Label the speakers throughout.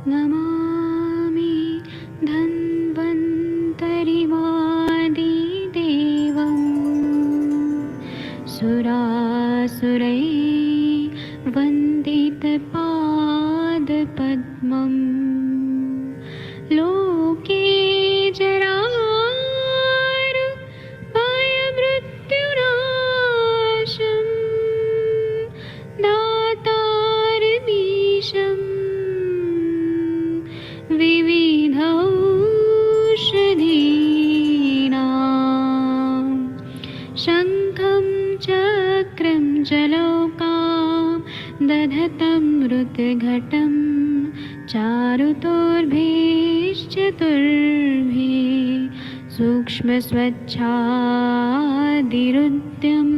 Speaker 1: नमामि धन्वन्तरिमादिदेवं सुरासुरैर्वन्दितपादपद्मम् लोके जरामृत्युनाशं दातारमीशं विविधौषधीनां शङ्खं चक्रं जलौकां दधतं मृतघटं चारुतोर्भिश्चतुर्भिः सूक्ष्मस्वच्छादिरुद्यं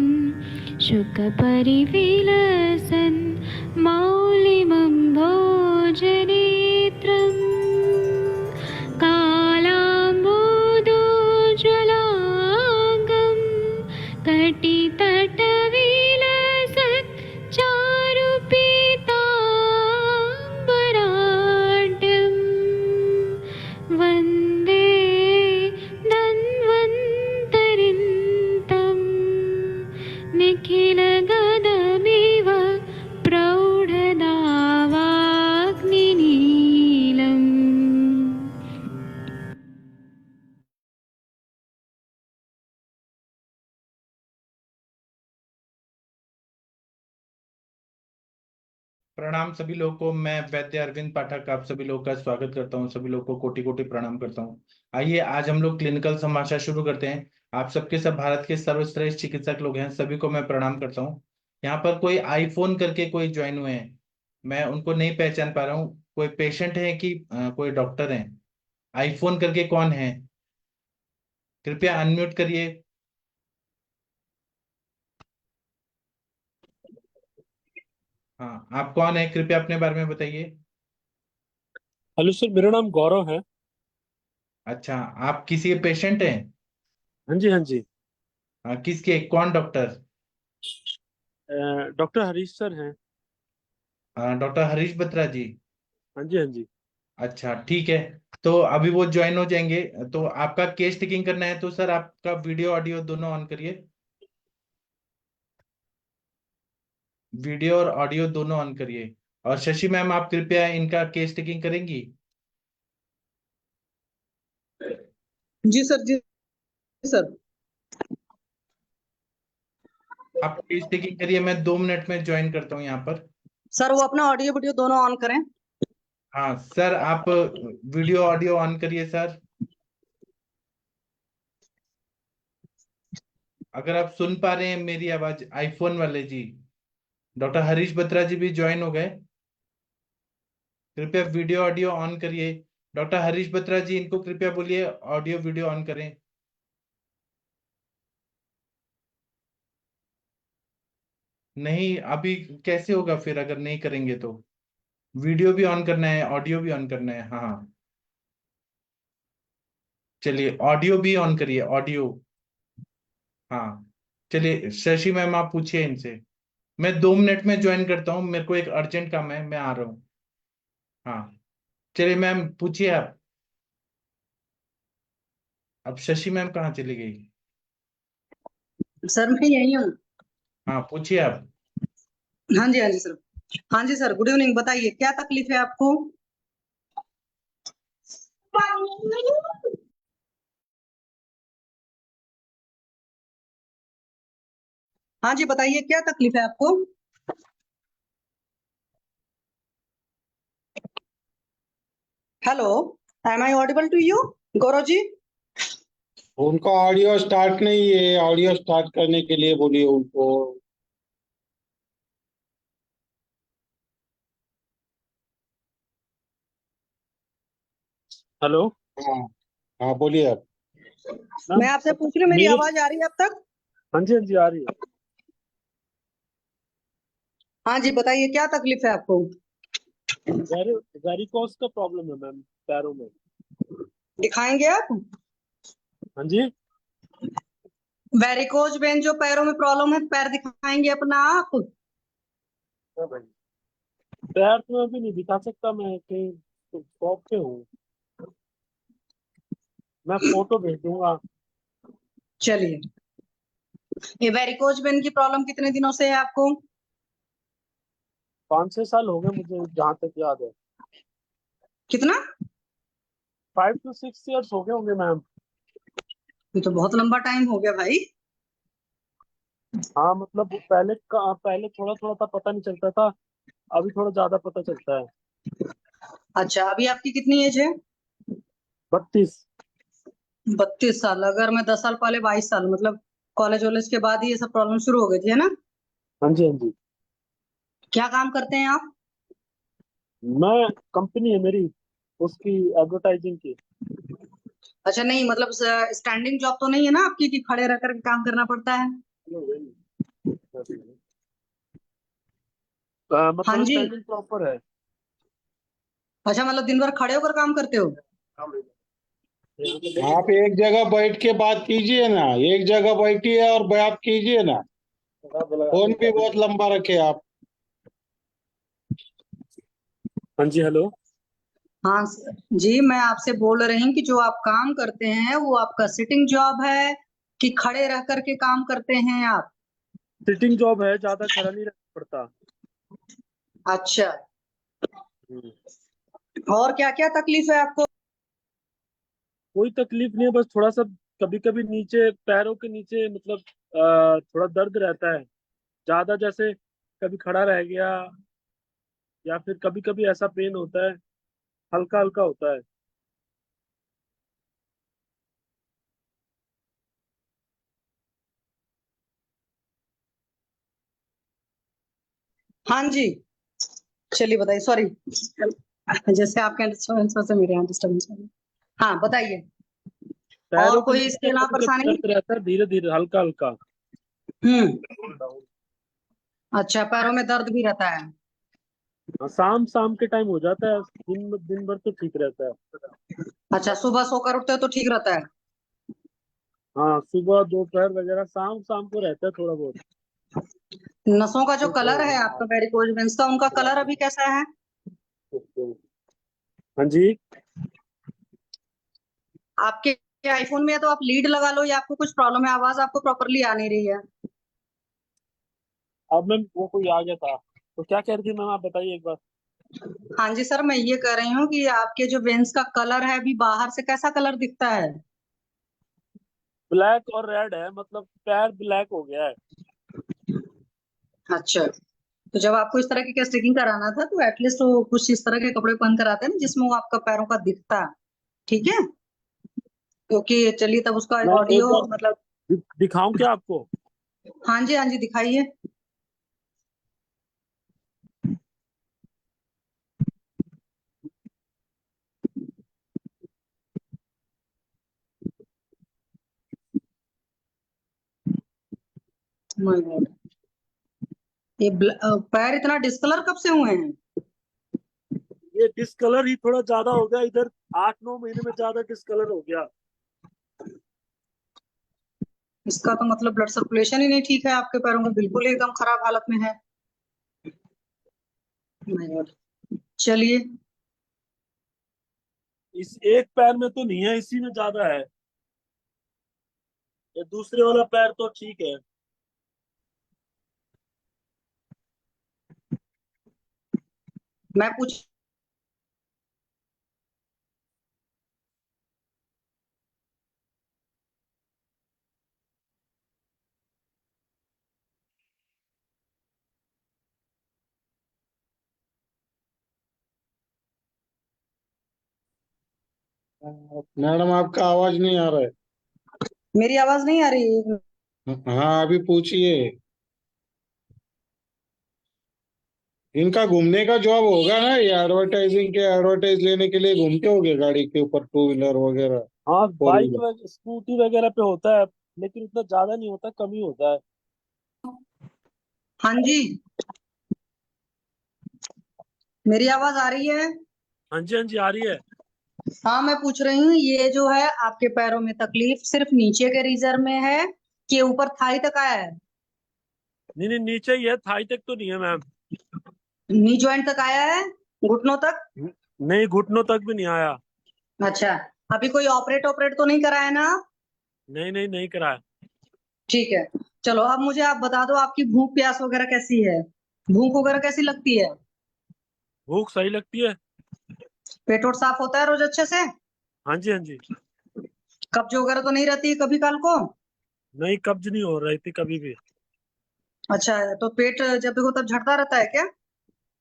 Speaker 1: शुकपरिविलसन् मौलिमं भोजनेत्रम् कालाम्बोदोज्ज्वलाङ्गं कटितटविलसत् चारुपीताम्बराढ्यं वन्दे धन्वन्तरिन्तं निखिलगदमिव प्रौढदावाग्निनीलम्।
Speaker 2: प्रणाम सभी लोगों को। मैं वैद्य अरविंद पाठक आप सभी लोगों का स्वागत करता हूं। सभी लोगों को कोटि कोटि प्रणाम करता हूं। आइए आज हम लोग क्लिनिकल समाचार शुरू करते हैं। आप सबके सब भारत के सर्वश्रेष्ठ चिकित्सक लोग हैं, सभी को मैं प्रणाम करता हूं। यहाँ पर कोई आईफोन करके कोई ज्वाइन हुए हैं, मैं उनको नहीं पहचान पा रहा हूँ। कोई पेशेंट है कि कोई डॉक्टर है? आईफोन करके कौन है? कृपया अनम्यूट करिए। हाँ, आप कौन है? कृपया अपने बारे में बताइए।
Speaker 3: हेलो सर, मेरा नाम गौरव है।
Speaker 2: अच्छा, आप किसी के पेशेंट हैं?
Speaker 3: हाँ जी, हाँ जी।
Speaker 2: किसके? कौन डॉक्टर?
Speaker 3: डॉक्टर हरीश सर हैं।
Speaker 2: डॉक्टर हरीश बत्रा जी।
Speaker 3: हाँ जी, हाँ जी।
Speaker 2: अच्छा, ठीक है। तो अभी वो ज्वाइन हो जाएंगे। तो आपका केस टेकिंग करना है तो सर आपका वीडियो ऑडियो दोनों ऑन करिए। वीडियो और ऑडियो दोनों ऑन करिए। और शशि मैम, आप कृपया इनका केस टेकिंग करेंगी?
Speaker 4: जी सर, जी सर।
Speaker 2: आप केस टेकिंग करिए, मैं 2 मिनट में ज्वाइन करता हूँ यहाँ पर।
Speaker 4: सर वो अपना ऑडियो वीडियो दोनों ऑन करें।
Speaker 2: हाँ सर, आप वीडियो ऑडियो ऑन करिए सर। अगर आप सुन पा रहे हैं मेरी आवाज, आईफोन वाले जी। डॉक्टर हरीश बत्रा जी भी ज्वाइन हो गए। कृपया वीडियो ऑडियो ऑन करिए। डॉक्टर हरीश बत्रा जी, इनको कृपया बोलिए ऑडियो वीडियो ऑन करें। नहीं, अभी कैसे होगा फिर अगर नहीं करेंगे तो? वीडियो भी ऑन करना है, ऑडियो भी ऑन करना है। हाँ हाँ, चलिए ऑडियो भी ऑन करिए, ऑडियो। हाँ, चलिए शशि मैम आप पूछिए इनसे। मैं 2 मिनट में ज्वाइन करता हूँ, मेरे को एक अर्जेंट काम है, मैं आ रहा हूँ। हाँ, चलिए मैम पूछिए आप। अब शशि मैम कहाँ चली गई?
Speaker 4: सर मैं यही हूँ।
Speaker 2: हाँ, पूछिए आप।
Speaker 4: हाँ जी, हाँ जी सर। हाँ जी सर, गुड इवनिंग। बताइए क्या तकलीफ है आपको? हाँ जी, बताइए क्या तकलीफ है आपको? Hello, am I audible to you Gaurav ji?
Speaker 5: उनका ऑडियो स्टार्ट नहीं है, ऑडियो स्टार्ट करने के लिए बोलिए उनको।
Speaker 3: हेलो
Speaker 5: हाँ हाँ, बोलिए आप।
Speaker 3: मैम।
Speaker 4: मैं आपसे पूछ रही हूँ, मेरी
Speaker 3: मेरे
Speaker 4: आवाज आ रही है अब तक?
Speaker 3: हाँ जी, हाँ जी, आ रही है।
Speaker 4: हाँ जी, बताइए क्या तकलीफ है आपको?
Speaker 3: वेरिकोस का प्रॉब्लम है मैम, पैरों में।
Speaker 4: दिखाएंगे आप?
Speaker 3: हाँ जी।
Speaker 4: वेरिकोज वेन जो पैरों में प्रॉब्लम है, पैर दिखाएंगे अपना आप?
Speaker 3: हाँ भाई, पैर तो अभी नहीं दिखा सकता मैं कहीं। तो शॉप पे हूँ। मैं फोटो भेज दूंगा।
Speaker 4: चलिए, ये वेरिकोज वेन की प्रॉब्लम कितने दिनों से है आपको?
Speaker 3: 5-6 साल हो गए मुझे जहाँ तक याद है।
Speaker 4: कितना?
Speaker 3: 5 to 6 years हो गए होंगे मैम।
Speaker 4: ये तो बहुत लंबा टाइम हो गया भाई।
Speaker 3: हाँ मतलब पहले थोड़ा थोड़ा सा पता नहीं चलता था, अभी थोड़ा ज्यादा पता चलता है।
Speaker 4: अच्छा, अभी आपकी कितनी एज है?
Speaker 3: 32।
Speaker 4: 32 साल। अगर मैं 10 साल पहले, 22 साल, मतलब कॉलेज वॉलेज के बाद ही ये सब प्रॉब्लम शुरू हो गई थी, है ना?
Speaker 3: हाँ जी, हाँ जी।
Speaker 4: क्या काम करते हैं आप?
Speaker 3: मैं कंपनी है मेरी, उसकी एडवर्टाइजिंग की।
Speaker 4: अच्छा, नहीं मतलब स्टैंडिंग जॉब तो नहीं है ना आपकी कि खड़े रह कर काम करना पड़ता है? हाँ
Speaker 3: मतलब
Speaker 4: जी।
Speaker 3: स्टैंडिंग प्रॉपर है।
Speaker 4: अच्छा, मतलब दिन भर खड़े होकर काम करते हो?
Speaker 5: आप एक जगह बैठ के बात कीजिए ना, एक जगह बैठिए और बात कीजिए ना। फोन भी बहुत लंबा रखे आप।
Speaker 3: हाँ जी, हेलो।
Speaker 4: हाँ सर जी, मैं आपसे बोल रही हूँ कि जो आप काम करते हैं वो आपका सिटिंग जॉब है कि खड़े रह करके काम करते हैं आप?
Speaker 3: सिटिंग जॉब है, ज्यादा खड़ा नहीं रहना पड़ता।
Speaker 4: अच्छा,
Speaker 3: हम्म।
Speaker 4: और क्या क्या तकलीफ है आपको?
Speaker 3: कोई तकलीफ नहीं है, बस थोड़ा सा कभी कभी नीचे पैरों के नीचे मतलब थोड़ा दर्द रहता है ज्यादा, जैसे कभी खड़ा रह गया या फिर कभी कभी ऐसा पेन होता है, हल्का हल्का होता है।
Speaker 4: हाँ जी, चलिए बताइए। सॉरी, जैसे आपके यहाँ डिस्टर्बेंस वैसे मेरे यहाँ डिस्टर्बेंस हो गई। हाँ बताइए। और
Speaker 3: पैरों के
Speaker 4: कोई
Speaker 3: नीचे
Speaker 4: इसके अलावा
Speaker 3: कभी कभी
Speaker 4: परेशानी?
Speaker 3: दर्द रहता है, धीरे धीरे हल्का हल्का।
Speaker 4: हम्म। अच्छा, पैरों में दर्द भी रहता है?
Speaker 3: हाँ, शाम शाम के टाइम हो जाता है, दिन दिन भर तो ठीक रहता है।
Speaker 4: अच्छा, सुबह सोकर उठते हो तो ठीक रहता है?
Speaker 3: हाँ, सुबह दोपहर वगैरह, शाम शाम को रहता है थोड़ा बहुत।
Speaker 4: नसों का जो कलर है आपका वेरिकोज वेन्स का, उनका कलर अभी कैसा है?
Speaker 3: हाँ जी।
Speaker 4: आपके आईफोन में या तो आप लीड लगा लो या आपको कुछ प्रॉब्लम है, आवाज आपको प्रॉपरली आ नहीं रही है।
Speaker 3: अब मैम वो कोई आ गया था, तो क्या कह रही थी मैम, आप बताइए एक बार।
Speaker 4: हाँ जी सर, मैं ये कह रही हूँ कि आपके जो वेन्स का कलर है अभी बाहर से कैसा कलर दिखता है?
Speaker 3: ब्लैक और रेड है, मतलब पैर ब्लैक हो गया है।
Speaker 4: अच्छा, तो जब आपको इस तरह की स्टिचिंग कराना था तो एटलीस्ट वो कुछ इस तरह के कपड़े पहन कर आते हैं ना जिसमें वो आपका पैरों का दिखता। ठीक है, क्योंकि चलिए तब उसका
Speaker 3: मैं एक
Speaker 4: ऑडियो
Speaker 3: बार
Speaker 4: मतलब।
Speaker 3: दिखाऊं क्या आपको?
Speaker 4: हाँ जी, हाँ जी, दिखाइए। My God, ये पैर इतना डिस्कलर कब से हुए हैं?
Speaker 3: ये डिस्कलर ही थोड़ा ज्यादा हो गया इधर, 8-9 महीने में ज्यादा डिस्कलर हो गया।
Speaker 4: इसका तो मतलब ब्लड सर्कुलेशन ही नहीं ठीक है आपके पैरों में, बिल्कुल ही एकदम खराब हालत में है। My God, चलिए।
Speaker 3: इस एक पैर में तो नहीं है, इसी में ज्यादा है। ये दूसरे वाला पैर तो ठीक है।
Speaker 4: मैं पूछ
Speaker 5: मैडम आपका आवाज नहीं आ रहा
Speaker 4: मेरी आवाज नहीं आ रही?
Speaker 5: है। हाँ अभी पूछिए। इनका घूमने का जॉब होगा ना, ये एडवर्टाइजिंग के एडवर्टाइज लेने के लिए घूमते होगे गाड़ी के ऊपर, टू व्हीलर वगैरह,
Speaker 3: हाँ,
Speaker 5: फोर
Speaker 3: बाइक
Speaker 5: व्हीलर।
Speaker 3: स्कूटी वगैरह पे होता है, लेकिन उतना ज्यादा नहीं होता, कम ही होता है।
Speaker 4: हाँ जी, मेरी आवाज आ रही है?
Speaker 3: हाँ जी, हाँ जी, आ रही है।
Speaker 4: हाँ, मैं पूछ रही हूँ ये जो है आपके पैरों में तकलीफ सिर्फ नीचे के रीजन में है कि ऊपर थाई तक आया है?
Speaker 3: नहीं नहीं, नीचे ही है, थाई तक तो नहीं है मैम।
Speaker 4: नी जॉइंट तक आया है? घुटनों तक?
Speaker 3: नहीं, घुटनों तक भी नहीं आया।
Speaker 4: अच्छा, अभी कोई ऑपरेट ऑपरेट तो नहीं कराया ना आप?
Speaker 3: नहीं नहीं, नहीं कराया।
Speaker 4: ठीक है, चलो अब मुझे आप बता दो, आपकी भूख प्यास वगैरह कैसी है? भूख वगैरह कैसी लगती है?
Speaker 3: भूख सही लगती है।
Speaker 4: पेट वोट साफ होता है रोज अच्छे से?
Speaker 3: हाँ जी, हाँ जी।
Speaker 4: कब्ज वगैरह तो नहीं रहती है कभी काल को?
Speaker 3: नहीं, कब्ज नहीं हो रही थी कभी भी।
Speaker 4: अच्छा, तो पेट जब देखो तब झड़ता रहता है क्या?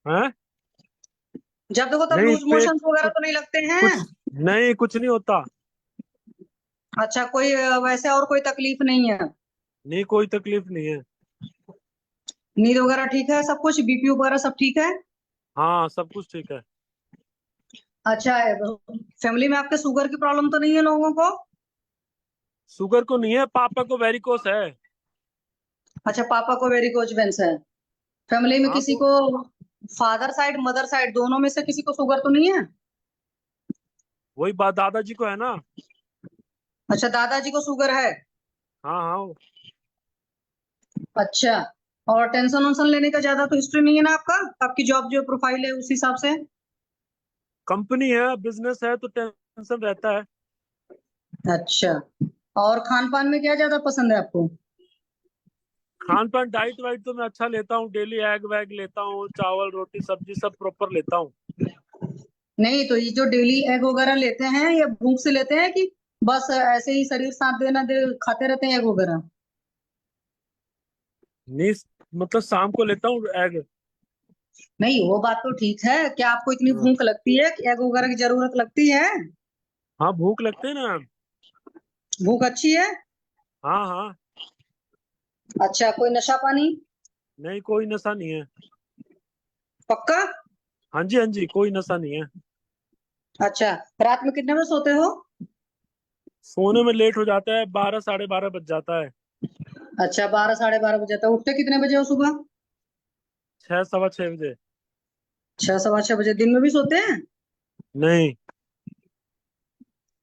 Speaker 3: हैं?
Speaker 4: जब देखो तब
Speaker 3: नहीं,
Speaker 4: लूज
Speaker 3: पेट
Speaker 4: मोशन वगैरह
Speaker 3: कुछ
Speaker 4: तो नहीं लगते हैं?
Speaker 3: कुछ नहीं, कुछ नहीं होता।
Speaker 4: अच्छा, कोई वैसे और कोई तकलीफ नहीं है?
Speaker 3: नहीं, कोई तकलीफ नहीं है।
Speaker 4: नींद वगैरह ठीक है, सब कुछ बीपी वगैरह सब ठीक है?
Speaker 3: हाँ, सब कुछ ठीक है।
Speaker 4: अच्छा है, फैमिली में आपके शुगर की प्रॉब्लम तो नहीं है लोगों को?
Speaker 3: शुगर को नहीं है, पापा को वेरिकोस है।
Speaker 4: अच्छा, पापा को वेरिकोज वेन्स है। फैमिली में
Speaker 3: हाँ
Speaker 4: किसी
Speaker 3: तो
Speaker 4: को, फादर साइड मदर साइड दोनों में से किसी को शुगर तो नहीं है?
Speaker 3: वही बात दादाजी को है ना।
Speaker 4: अच्छा, दादाजी को शुगर है?
Speaker 3: हाँ हाँ।
Speaker 4: अच्छा, और टेंशन वंशन लेने का ज्यादा तो हिस्ट्री नहीं है ना आपका? आपकी जॉब जो प्रोफाइल है उस हिसाब से।
Speaker 3: कंपनी है, बिजनेस है, तो टेंशन रहता है।
Speaker 4: अच्छा, और खान पान में क्या ज्यादा पसंद है आपको?
Speaker 3: खान पान डाइट वाइट तो मैं अच्छा लेता हूँ, डेली एग वैग लेता हूँ, चावल रोटी सब्जी सब प्रॉपर लेता हूँ।
Speaker 4: नहीं, तो ये जो डेली एग वगैरह लेते हैं ये भूख से लेते हैं कि बस ऐसे ही शरीर साथ देना दे खाते रहते हैं एग वगैरह?
Speaker 3: नहीं, मतलब शाम को लेता हूँ एग।
Speaker 4: नहीं, वो बात तो ठीक है, क्या आपको इतनी भूख लगती है कि एग वगैरह की जरूरत लगती है?
Speaker 3: हाँ, भूख लगती है ना।
Speaker 4: भूख अच्छी है?
Speaker 3: हाँ हाँ।
Speaker 4: अच्छा, कोई नशा पानी?
Speaker 3: नहीं, कोई नशा नहीं है।
Speaker 4: पक्का?
Speaker 3: हाँ जी, हाँ जी, कोई नशा नहीं है।
Speaker 4: अच्छा, रात में कितने बजे सोते हो?
Speaker 3: सोने में लेट हो जाता है, 12 साढ़े 12 बज जाता है।
Speaker 4: अच्छा, 12 साढ़े 12 बजे तक उठते कितने बजे हो सुबह?
Speaker 3: 6 सवा 6 बजे।
Speaker 4: 6 सवा 6 बजे। दिन में भी सोते हैं?
Speaker 3: नहीं।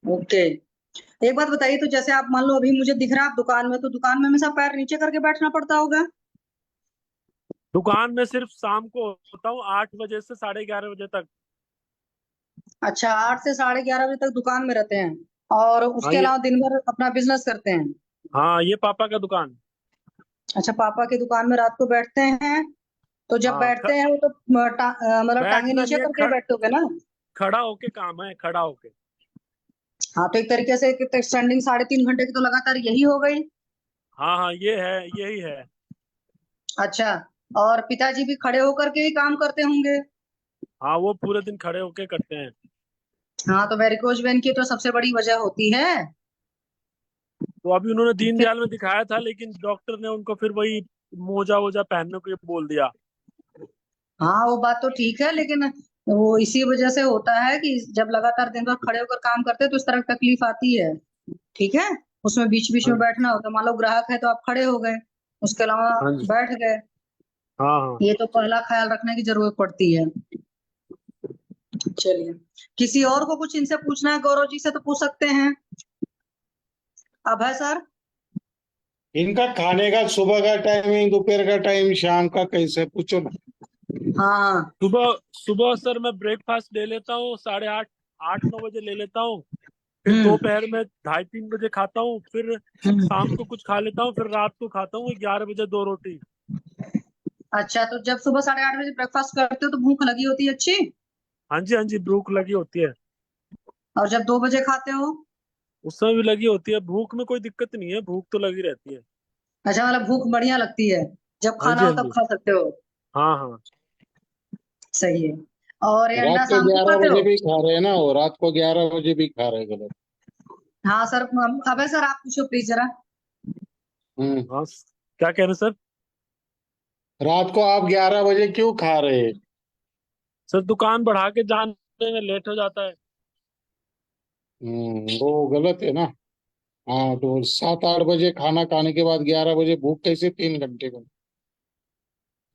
Speaker 4: ओके। एक बात बताइए, तो जैसे आप मान लो अभी मुझे दिख रहा है आप दुकान में, तो दुकान में हमेशा पैर नीचे करके बैठना पड़ता होगा?
Speaker 3: दुकान में सिर्फ शाम को होता हूँ, 8 बजे से 11:30 बजे तक।
Speaker 4: अच्छा, 8 से 11:30 बजे तक दुकान में रहते हैं, और
Speaker 3: हाँ
Speaker 4: उसके
Speaker 3: ये
Speaker 4: अलावा दिन भर अपना बिजनेस करते हैं?
Speaker 3: हाँ, ये पापा का दुकान।
Speaker 4: अच्छा, पापा की दुकान में रात को बैठते हैं, तो जब
Speaker 3: हाँ,
Speaker 4: बैठते हैं वो तो मतलब टांगे
Speaker 3: बैठना
Speaker 4: नीचे
Speaker 3: नहीं है,
Speaker 4: करके बैठते होगे ना?
Speaker 3: खड़ा होके काम है, खड़ा होके।
Speaker 4: हाँ, तो एक तरीके से स्टैंडिंग 3.5 घंटे की तो लगातार यही हो गई।
Speaker 3: हाँ हाँ, ये है, यही है।
Speaker 4: अच्छा, और पिताजी भी खड़े होकर के ही काम करते होंगे?
Speaker 3: हाँ, वो पूरे दिन खड़े होके करते हैं।
Speaker 4: हाँ, तो वेरिकोज वेन की तो सबसे बड़ी वजह होती है।
Speaker 3: तो अभी उन्होंने
Speaker 4: फिर
Speaker 3: दीनदयाल में दिखाया था, लेकिन डॉक्टर ने उनको फिर वही मोजा वोजा पहनने को बोल दिया।
Speaker 4: हाँ, वो बात तो ठीक है, लेकिन वो इसी वजह से होता है कि जब लगातार दिन भर खड़े होकर काम करते हैं तो इस तरह की तकलीफ आती है। ठीक है, उसमें बीच बीच में
Speaker 3: हाँ
Speaker 4: बैठना होता है, मान लो ग्राहक है तो आप खड़े हो गए, उसके अलावा
Speaker 3: हाँ जी।
Speaker 4: बैठ गए।
Speaker 3: हाँ हाँ।
Speaker 4: ये तो पहला ख्याल रखने की जरूरत पड़ती है। चलिए, किसी और को कुछ इनसे पूछना है गौरव जी से तो पूछ सकते हैं। अभय सर?
Speaker 5: इनका खाने का सुबह का टाइमिंग, दोपहर का टाइम, शाम का कैसे, पूछो ना।
Speaker 4: हाँ।
Speaker 3: सुबह सुबह सर मैं ब्रेकफास्ट ले लेता हूँ 8:30, 8-9 बजे ले लेता हूँ। फिर
Speaker 4: हम्म।
Speaker 3: दोपहर में 2:30-3 बजे खाता हूँ। फिर शाम
Speaker 4: हम्म।
Speaker 3: को कुछ खा लेता हूँ। फिर रात को खाता हूँ 11 बजे 2 रोटी।
Speaker 4: अच्छा, तो जब सुबह 8:30 बजे ब्रेकफास्ट करते हो तो भूख लगी होती है अच्छी?
Speaker 3: हाँ जी, हाँ जी, भूख लगी होती है।
Speaker 4: और जब 2 बजे खाते हो?
Speaker 3: उस समय भी लगी होती है, भूख में कोई दिक्कत नहीं है, भूख तो लगी रहती है।
Speaker 4: अच्छा, मतलब भूख बढ़िया लगती है, जब
Speaker 3: हाँ
Speaker 4: खाना
Speaker 3: जी,
Speaker 4: हो
Speaker 3: हाँ
Speaker 4: तब
Speaker 3: जी।
Speaker 4: खा सकते हो?
Speaker 3: हाँ हाँ।
Speaker 4: सही है। और ये
Speaker 5: रात
Speaker 4: अंडा
Speaker 5: को
Speaker 4: शाम को
Speaker 5: 11
Speaker 4: खाते
Speaker 5: बजे
Speaker 4: हो?
Speaker 5: भी खा रहे हैं ना, वो रात को 11 बजे भी खा रहे हैं, गलत।
Speaker 4: हाँ सर, अबे सर आप पूछो प्लीज जरा।
Speaker 5: हम्म।
Speaker 3: हाँ, क्या कह रहे हैं सर?
Speaker 5: रात को आप 11 बजे क्यों खा रहे हैं?
Speaker 3: सर, दुकान बढ़ा के जाने में लेट हो जाता है।
Speaker 5: वो गलत है ना। हाँ, तो 7-8 बजे खाना खाने के बाद 11 बजे भूख कैसे, 3 घंटे में?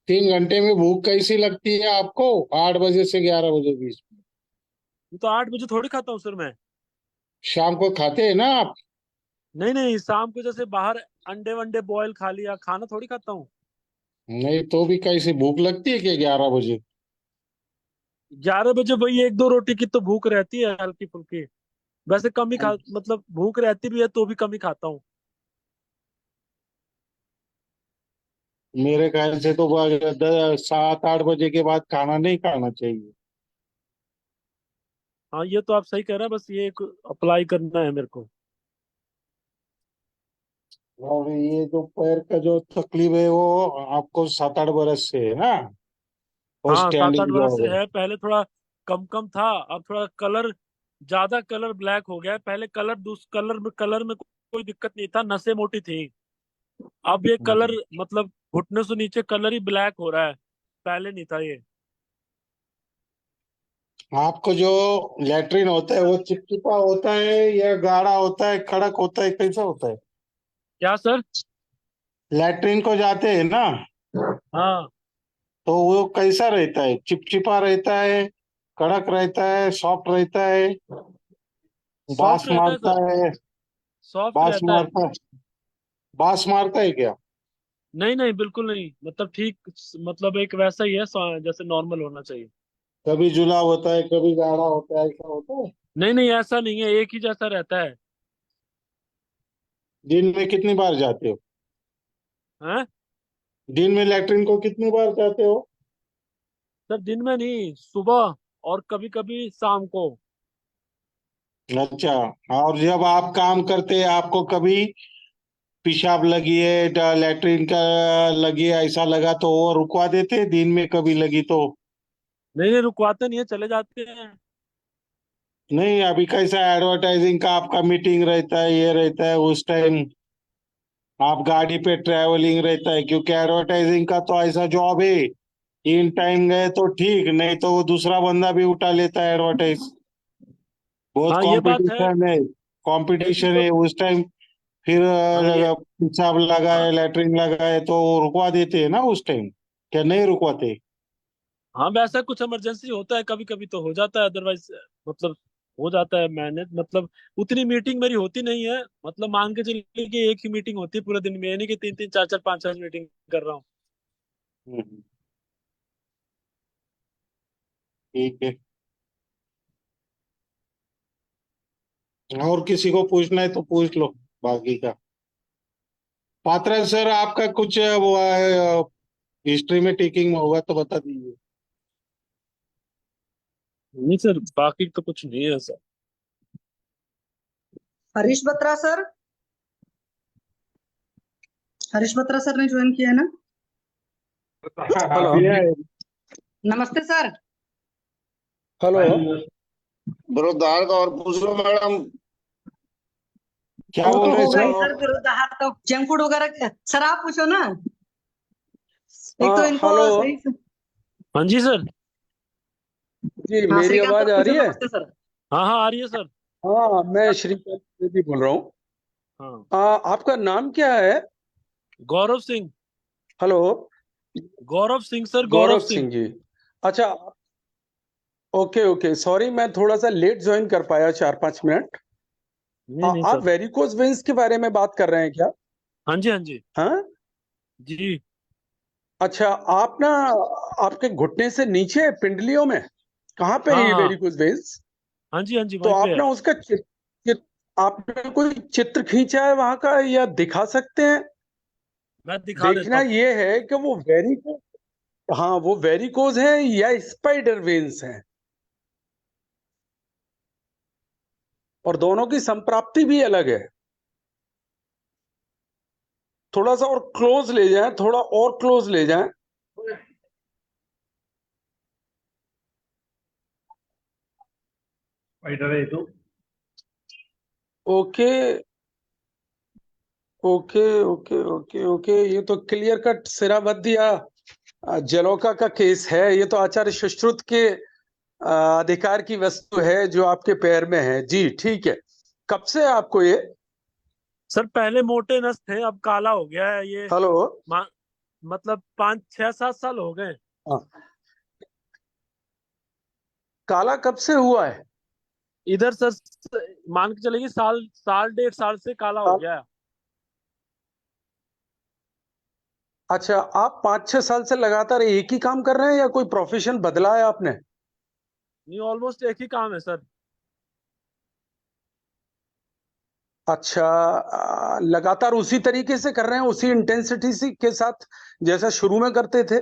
Speaker 5: 3 घंटे में भूख कैसी लगती है आपको? 8 बजे से 11 बजे बीच में।
Speaker 3: ये तो 8 बजे थोड़ी खाता हूँ सर मैं।
Speaker 5: शाम को खाते हैं ना आप?
Speaker 3: नहीं नहीं, शाम को जैसे बाहर अंडे वंडे बॉयल खा लिया, खाना थोड़ी खाता हूँ।
Speaker 5: नहीं तो भी कैसे भूख लगती है कि 11 बजे?
Speaker 3: 11 बजे वही 1-2 रोटी की तो भूख रहती है, हल्की फुल्की। वैसे कम ही खा, मतलब भूख रहती भी है तो भी कम ही खाता हूँ।
Speaker 5: मेरे ख्याल से तो 7-8 बजे के बाद खाना नहीं खाना चाहिए।
Speaker 3: हाँ, ये तो आप सही कह रहे हैं, बस ये अप्लाई करना है मेरे को।
Speaker 5: और ये जो पैर का जो तकलीफ है वो आपको 7-8 बरस से है ना? और
Speaker 3: हाँ, 7-8
Speaker 5: स्टैंडिंग
Speaker 3: बरस
Speaker 5: जॉब
Speaker 3: से
Speaker 5: है।
Speaker 3: है। पहले थोड़ा कम कम था, अब थोड़ा कलर, ज्यादा कलर ब्लैक हो गया है। पहले कलर में कोई दिक्कत नहीं था, नसें मोटी थी। अब ये कलर,
Speaker 5: हम्म।
Speaker 3: मतलब घुटने से नीचे कलर ही ब्लैक हो रहा है, पहले नहीं था ये।
Speaker 5: आपको जो लेटरिन होता है वो चिपचिपा होता है या गाढ़ा होता है, कड़क होता है, कैसा होता है?
Speaker 3: क्या सर?
Speaker 5: लेटरिन को जाते हैं ना,
Speaker 3: हाँ,
Speaker 5: तो वो कैसा रहता है? चिपचिपा रहता है, कड़क रहता है, सॉफ्ट रहता है, बांस
Speaker 3: सॉफ्ट रहता है
Speaker 5: मारता
Speaker 3: सर,
Speaker 5: है?
Speaker 3: सॉफ्ट
Speaker 5: बांस
Speaker 3: रहता है।
Speaker 5: मारता है? बांस मारता है क्या?
Speaker 3: नहीं नहीं, बिल्कुल नहीं, मतलब ठीक, मतलब एक वैसा ही है, जैसे नॉर्मल होना चाहिए।
Speaker 5: कभी जुलाब होता है, कभी गाढ़ा होता है, ऐसा होता है?
Speaker 3: नहीं नहीं, ऐसा नहीं है, एक ही जैसा रहता है।
Speaker 5: दिन में कितनी बार जाते हो?
Speaker 3: हैं?
Speaker 5: दिन में लेटरिन को कितनी बार जाते हो?
Speaker 3: सर दिन में नहीं, सुबह और कभी कभी शाम को।
Speaker 5: अच्छा। और जब आप काम करते हैं आपको कभी पेशाब लगी है, लेटरिन का लगी है, ऐसा लगा तो वो रुकवा देते हैं? दिन में कभी लगी तो?
Speaker 3: नहीं नहीं, रुकवाते नहीं है, चले जाते हैं।
Speaker 5: नहीं, अभी कैसा एडवर्टाइजिंग का आपका मीटिंग रहता है, ये रहता है, उस टाइम आप गाड़ी पे ट्रैवलिंग रहता है, क्योंकि एडवर्टाइजिंग का तो ऐसा जॉब है, इन टाइम गए तो ठीक, नहीं तो वो दूसरा बंदा भी उठा लेता है एडवर्टाइज। बहुत
Speaker 3: हाँ, ये बात है।
Speaker 5: कंपटीशन है,
Speaker 3: लेकिन
Speaker 5: कंपटीशन
Speaker 3: तो,
Speaker 5: है उस टाइम। फिर
Speaker 3: हाँ ये,
Speaker 5: पेशाब लगा
Speaker 3: हाँ
Speaker 5: है, लेटरिन लगा है तो वो रुकवा देते हैं ना उस टाइम? क्या नहीं रुकवाते?
Speaker 3: हाँ, वैसा कुछ इमरजेंसी होता है कभी कभी तो हो जाता है, अदरवाइज मतलब हो जाता है मैनेज। मतलब उतनी मीटिंग मेरी होती नहीं है, मतलब मान के चलिए कि एक ही मीटिंग होती है पूरे दिन में, ये नहीं कि 3-3, 4-4, 5-5 मीटिंग कर रहा हूँ।
Speaker 5: हम्म, ठीक है। और किसी को पूछना है तो पूछ लो बाकी का। पात्रा सर, आपका कुछ वो हिस्ट्री में टेकिंग होगा तो बता दीजिए।
Speaker 3: नहीं सर, बाकी तो कुछ नहीं है sir.
Speaker 4: Harish Batra sir, Harish Batra sir ने ज्वाइन किया है ना?
Speaker 6: हेलो
Speaker 5: किया है।
Speaker 4: नमस्ते सर।
Speaker 6: हेलो।
Speaker 5: ब्रो दाल का और पूछ लो मैडम। क्या
Speaker 4: वो
Speaker 5: बोल
Speaker 4: तो
Speaker 5: रहे
Speaker 4: होगा
Speaker 5: सर?
Speaker 4: ही सर, विरोधाभास तो जंक फूड वगैरह। सर आप पूछो ना, एक तो इनको
Speaker 6: हेलो
Speaker 4: सही से।
Speaker 3: हाँ जी सर।
Speaker 6: जी,
Speaker 4: हाँ,
Speaker 6: मेरी
Speaker 4: श्रीकांत
Speaker 6: आवाज
Speaker 4: सर
Speaker 6: आ
Speaker 4: पूछो।
Speaker 6: रही है?
Speaker 4: नमस्ते सर।
Speaker 3: हाँ हाँ, आ रही है सर।
Speaker 6: हाँ, मैं श्रीकांत द्विवेदी बोल रहा हूँ।
Speaker 3: हाँ,
Speaker 6: आपका नाम क्या है?
Speaker 3: गौरव सिंह।
Speaker 6: हेलो।
Speaker 3: गौरव सिंह सर, गौरव
Speaker 6: गौरव
Speaker 3: सिंह।
Speaker 6: सिंह जी। अच्छा, ओके ओके, सॉरी मैं थोड़ा सा लेट ज्वाइन कर पाया, 4-5 मिनट।
Speaker 3: नहीं नहीं
Speaker 6: आप
Speaker 3: सर।
Speaker 6: वेरिकोज वेन्स के बारे में बात कर रहे हैं क्या?
Speaker 3: हाँ जी, हाँ जी।
Speaker 6: हाँ।
Speaker 3: जी।
Speaker 6: अच्छा, आप ना, आपके घुटने से नीचे पिंडलियों में कहाँ पे है
Speaker 3: हाँ
Speaker 6: ये
Speaker 3: हाँ,
Speaker 6: वेरिकोज वेन्स?
Speaker 3: हाँ जी, हाँ जी,
Speaker 6: तो
Speaker 3: वहीं पे
Speaker 6: आप
Speaker 3: है।
Speaker 6: ना उसका आपने कोई चित्र खींचा है वहां का, या दिखा सकते हैं?
Speaker 3: मैं दिखा देता
Speaker 6: देखना
Speaker 3: हूँ।
Speaker 6: ये है कि वो हाँ, वो वेरिकोज है या स्पाइडर वेन्स हैं, और दोनों की संप्राप्ति भी अलग है। थोड़ा सा और क्लोज ले जाएं, थोड़ा और क्लोज ले जाएं।
Speaker 5: स्पाइडर है तो।
Speaker 6: Okay okay okay okay okay, ये तो क्लियर कट सिराबद्दिया जलोका का केस है। ये तो आचार्य सुश्रुत के अधिकार की वस्तु है जो आपके पैर में है जी। ठीक है, कब से है आपको ये?
Speaker 3: सर पहले मोटे नस थे, अब काला हो गया है ये।
Speaker 6: हेलो।
Speaker 3: मा- मतलब 5-6-7 साल हो गए।
Speaker 6: हाँ, काला कब से हुआ है?
Speaker 3: इधर सर, मान के चलेगी साल साल 1.5 साल से काला हो गया है।
Speaker 6: अच्छा, आप 5-6 साल से लगातार एक ही काम कर रहे हैं या कोई प्रोफेशन बदला है आपने?
Speaker 3: नहीं, ऑलमोस्ट एक ही काम है सर।
Speaker 6: अच्छा, लगातार उसी तरीके से कर रहे हैं, उसी इंटेंसिटी से के साथ जैसा शुरू में करते थे?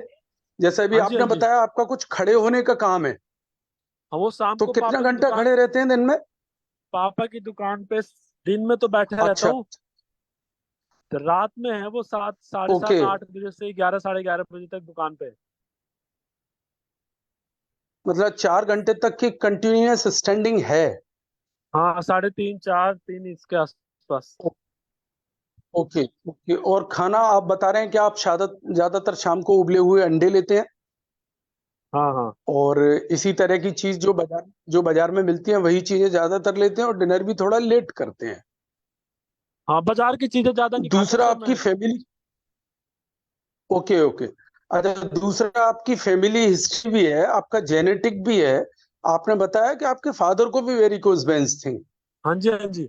Speaker 6: जैसे अभी
Speaker 3: हाँ जी,
Speaker 6: आपने
Speaker 3: हाँ जी।
Speaker 6: बताया आपका कुछ खड़े होने का काम है,
Speaker 3: हाँ, वो शाम
Speaker 6: तो
Speaker 3: को
Speaker 6: कितना
Speaker 3: पापा की
Speaker 6: घंटा
Speaker 3: दुकान
Speaker 6: खड़े रहते हैं दिन में?
Speaker 3: पापा की दुकान पे दिन में तो बैठा रहता
Speaker 6: अच्छा,
Speaker 3: हूँ। तो रात में है वो 7, साढ़े
Speaker 6: ओके,
Speaker 3: 7, 8 बजे से 11, साढ़े 11 बजे तक दुकान पे।
Speaker 6: मतलब 4 घंटे तक की कंटिन्यूअस स्टैंडिंग है।
Speaker 3: हाँ, 3:30, 4, 3 इसके आसपास।
Speaker 6: ओके ओके, और खाना आप बता रहे हैं कि आप ज्यादातर शाम को उबले हुए अंडे लेते हैं,
Speaker 3: हाँ हाँ
Speaker 6: और इसी तरह की चीज जो बाजार में मिलती है वही चीजें ज्यादातर लेते हैं, और डिनर भी थोड़ा लेट करते हैं।
Speaker 3: हाँ, बाजार की चीजें ज्यादा नहीं खाता हूँ
Speaker 6: दूसरा
Speaker 3: सर
Speaker 6: आपकी
Speaker 3: मैं।
Speaker 6: फैमिली, ओके ओके, अच्छा, दूसरा आपकी फैमिली हिस्ट्री भी है, आपका जेनेटिक भी है। आपने बताया कि आपके फादर को भी वेरिकोज वेन्स थी।
Speaker 3: हाँ जी, हाँ जी।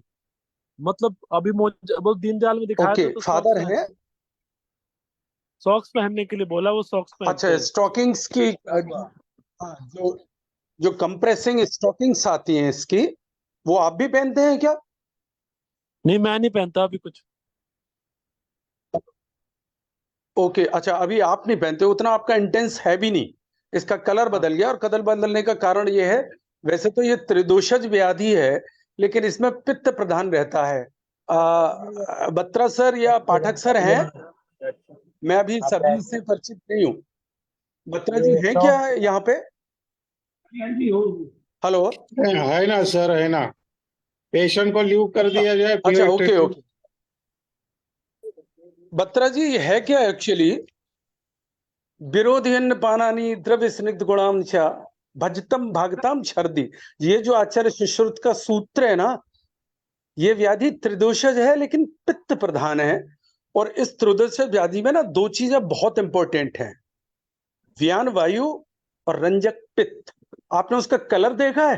Speaker 3: मतलब अभी वो दीनदयाल में दिखाया
Speaker 6: ओके,
Speaker 3: था तो
Speaker 6: फादर हैं,
Speaker 3: सॉक्स पहनने के लिए बोला, वो सॉक्स पहनते
Speaker 6: अच्छा,
Speaker 3: हैं।
Speaker 6: स्टॉकिंग्स की हाँ, जो जो कंप्रेसिंग स्टॉकिंग्स आती हैं इसकी, वो आप भी पहनते हैं क्या?
Speaker 3: नहीं, मैं नहीं पहनता अभी कुछ।
Speaker 6: ओके, अच्छा, अभी आप नहीं पहनते, उतना आपका इंटेंस है भी नहीं, इसका कलर
Speaker 3: हाँ
Speaker 6: बदल गया, और कलर बदलने का कारण ये है, वैसे तो ये त्रिदोषज व्याधि है, लेकिन इसमें पित्त प्रधान रहता है। बत्रा सर या पाठक सर हैं? मैं अभी सभी से परिचित नहीं हूँ। बत्रा जी हैं क्या यहाँ पे? हेलो,
Speaker 5: है ना सर, है ना। पेशेंट को लीव कर दिया जाए,
Speaker 6: अच्छा,
Speaker 5: फिर
Speaker 6: ओके ओके, बत्रा जी है क्या एक्चुअली, विरोधियन्न पानानि द्रव्य स्निग्ध गुणाम च भजतम भागताम छर्दी, ये जो आचार्य सुश्रुत का सूत्र है ना, ये व्याधि त्रिदोषज है लेकिन पित्त प्रधान है। और इस त्रिदोषज व्याधि में ना 2 चीजें बहुत इंपॉर्टेंट हैं, व्यान वायु और रंजक पित्त। आपने उसका कलर देखा है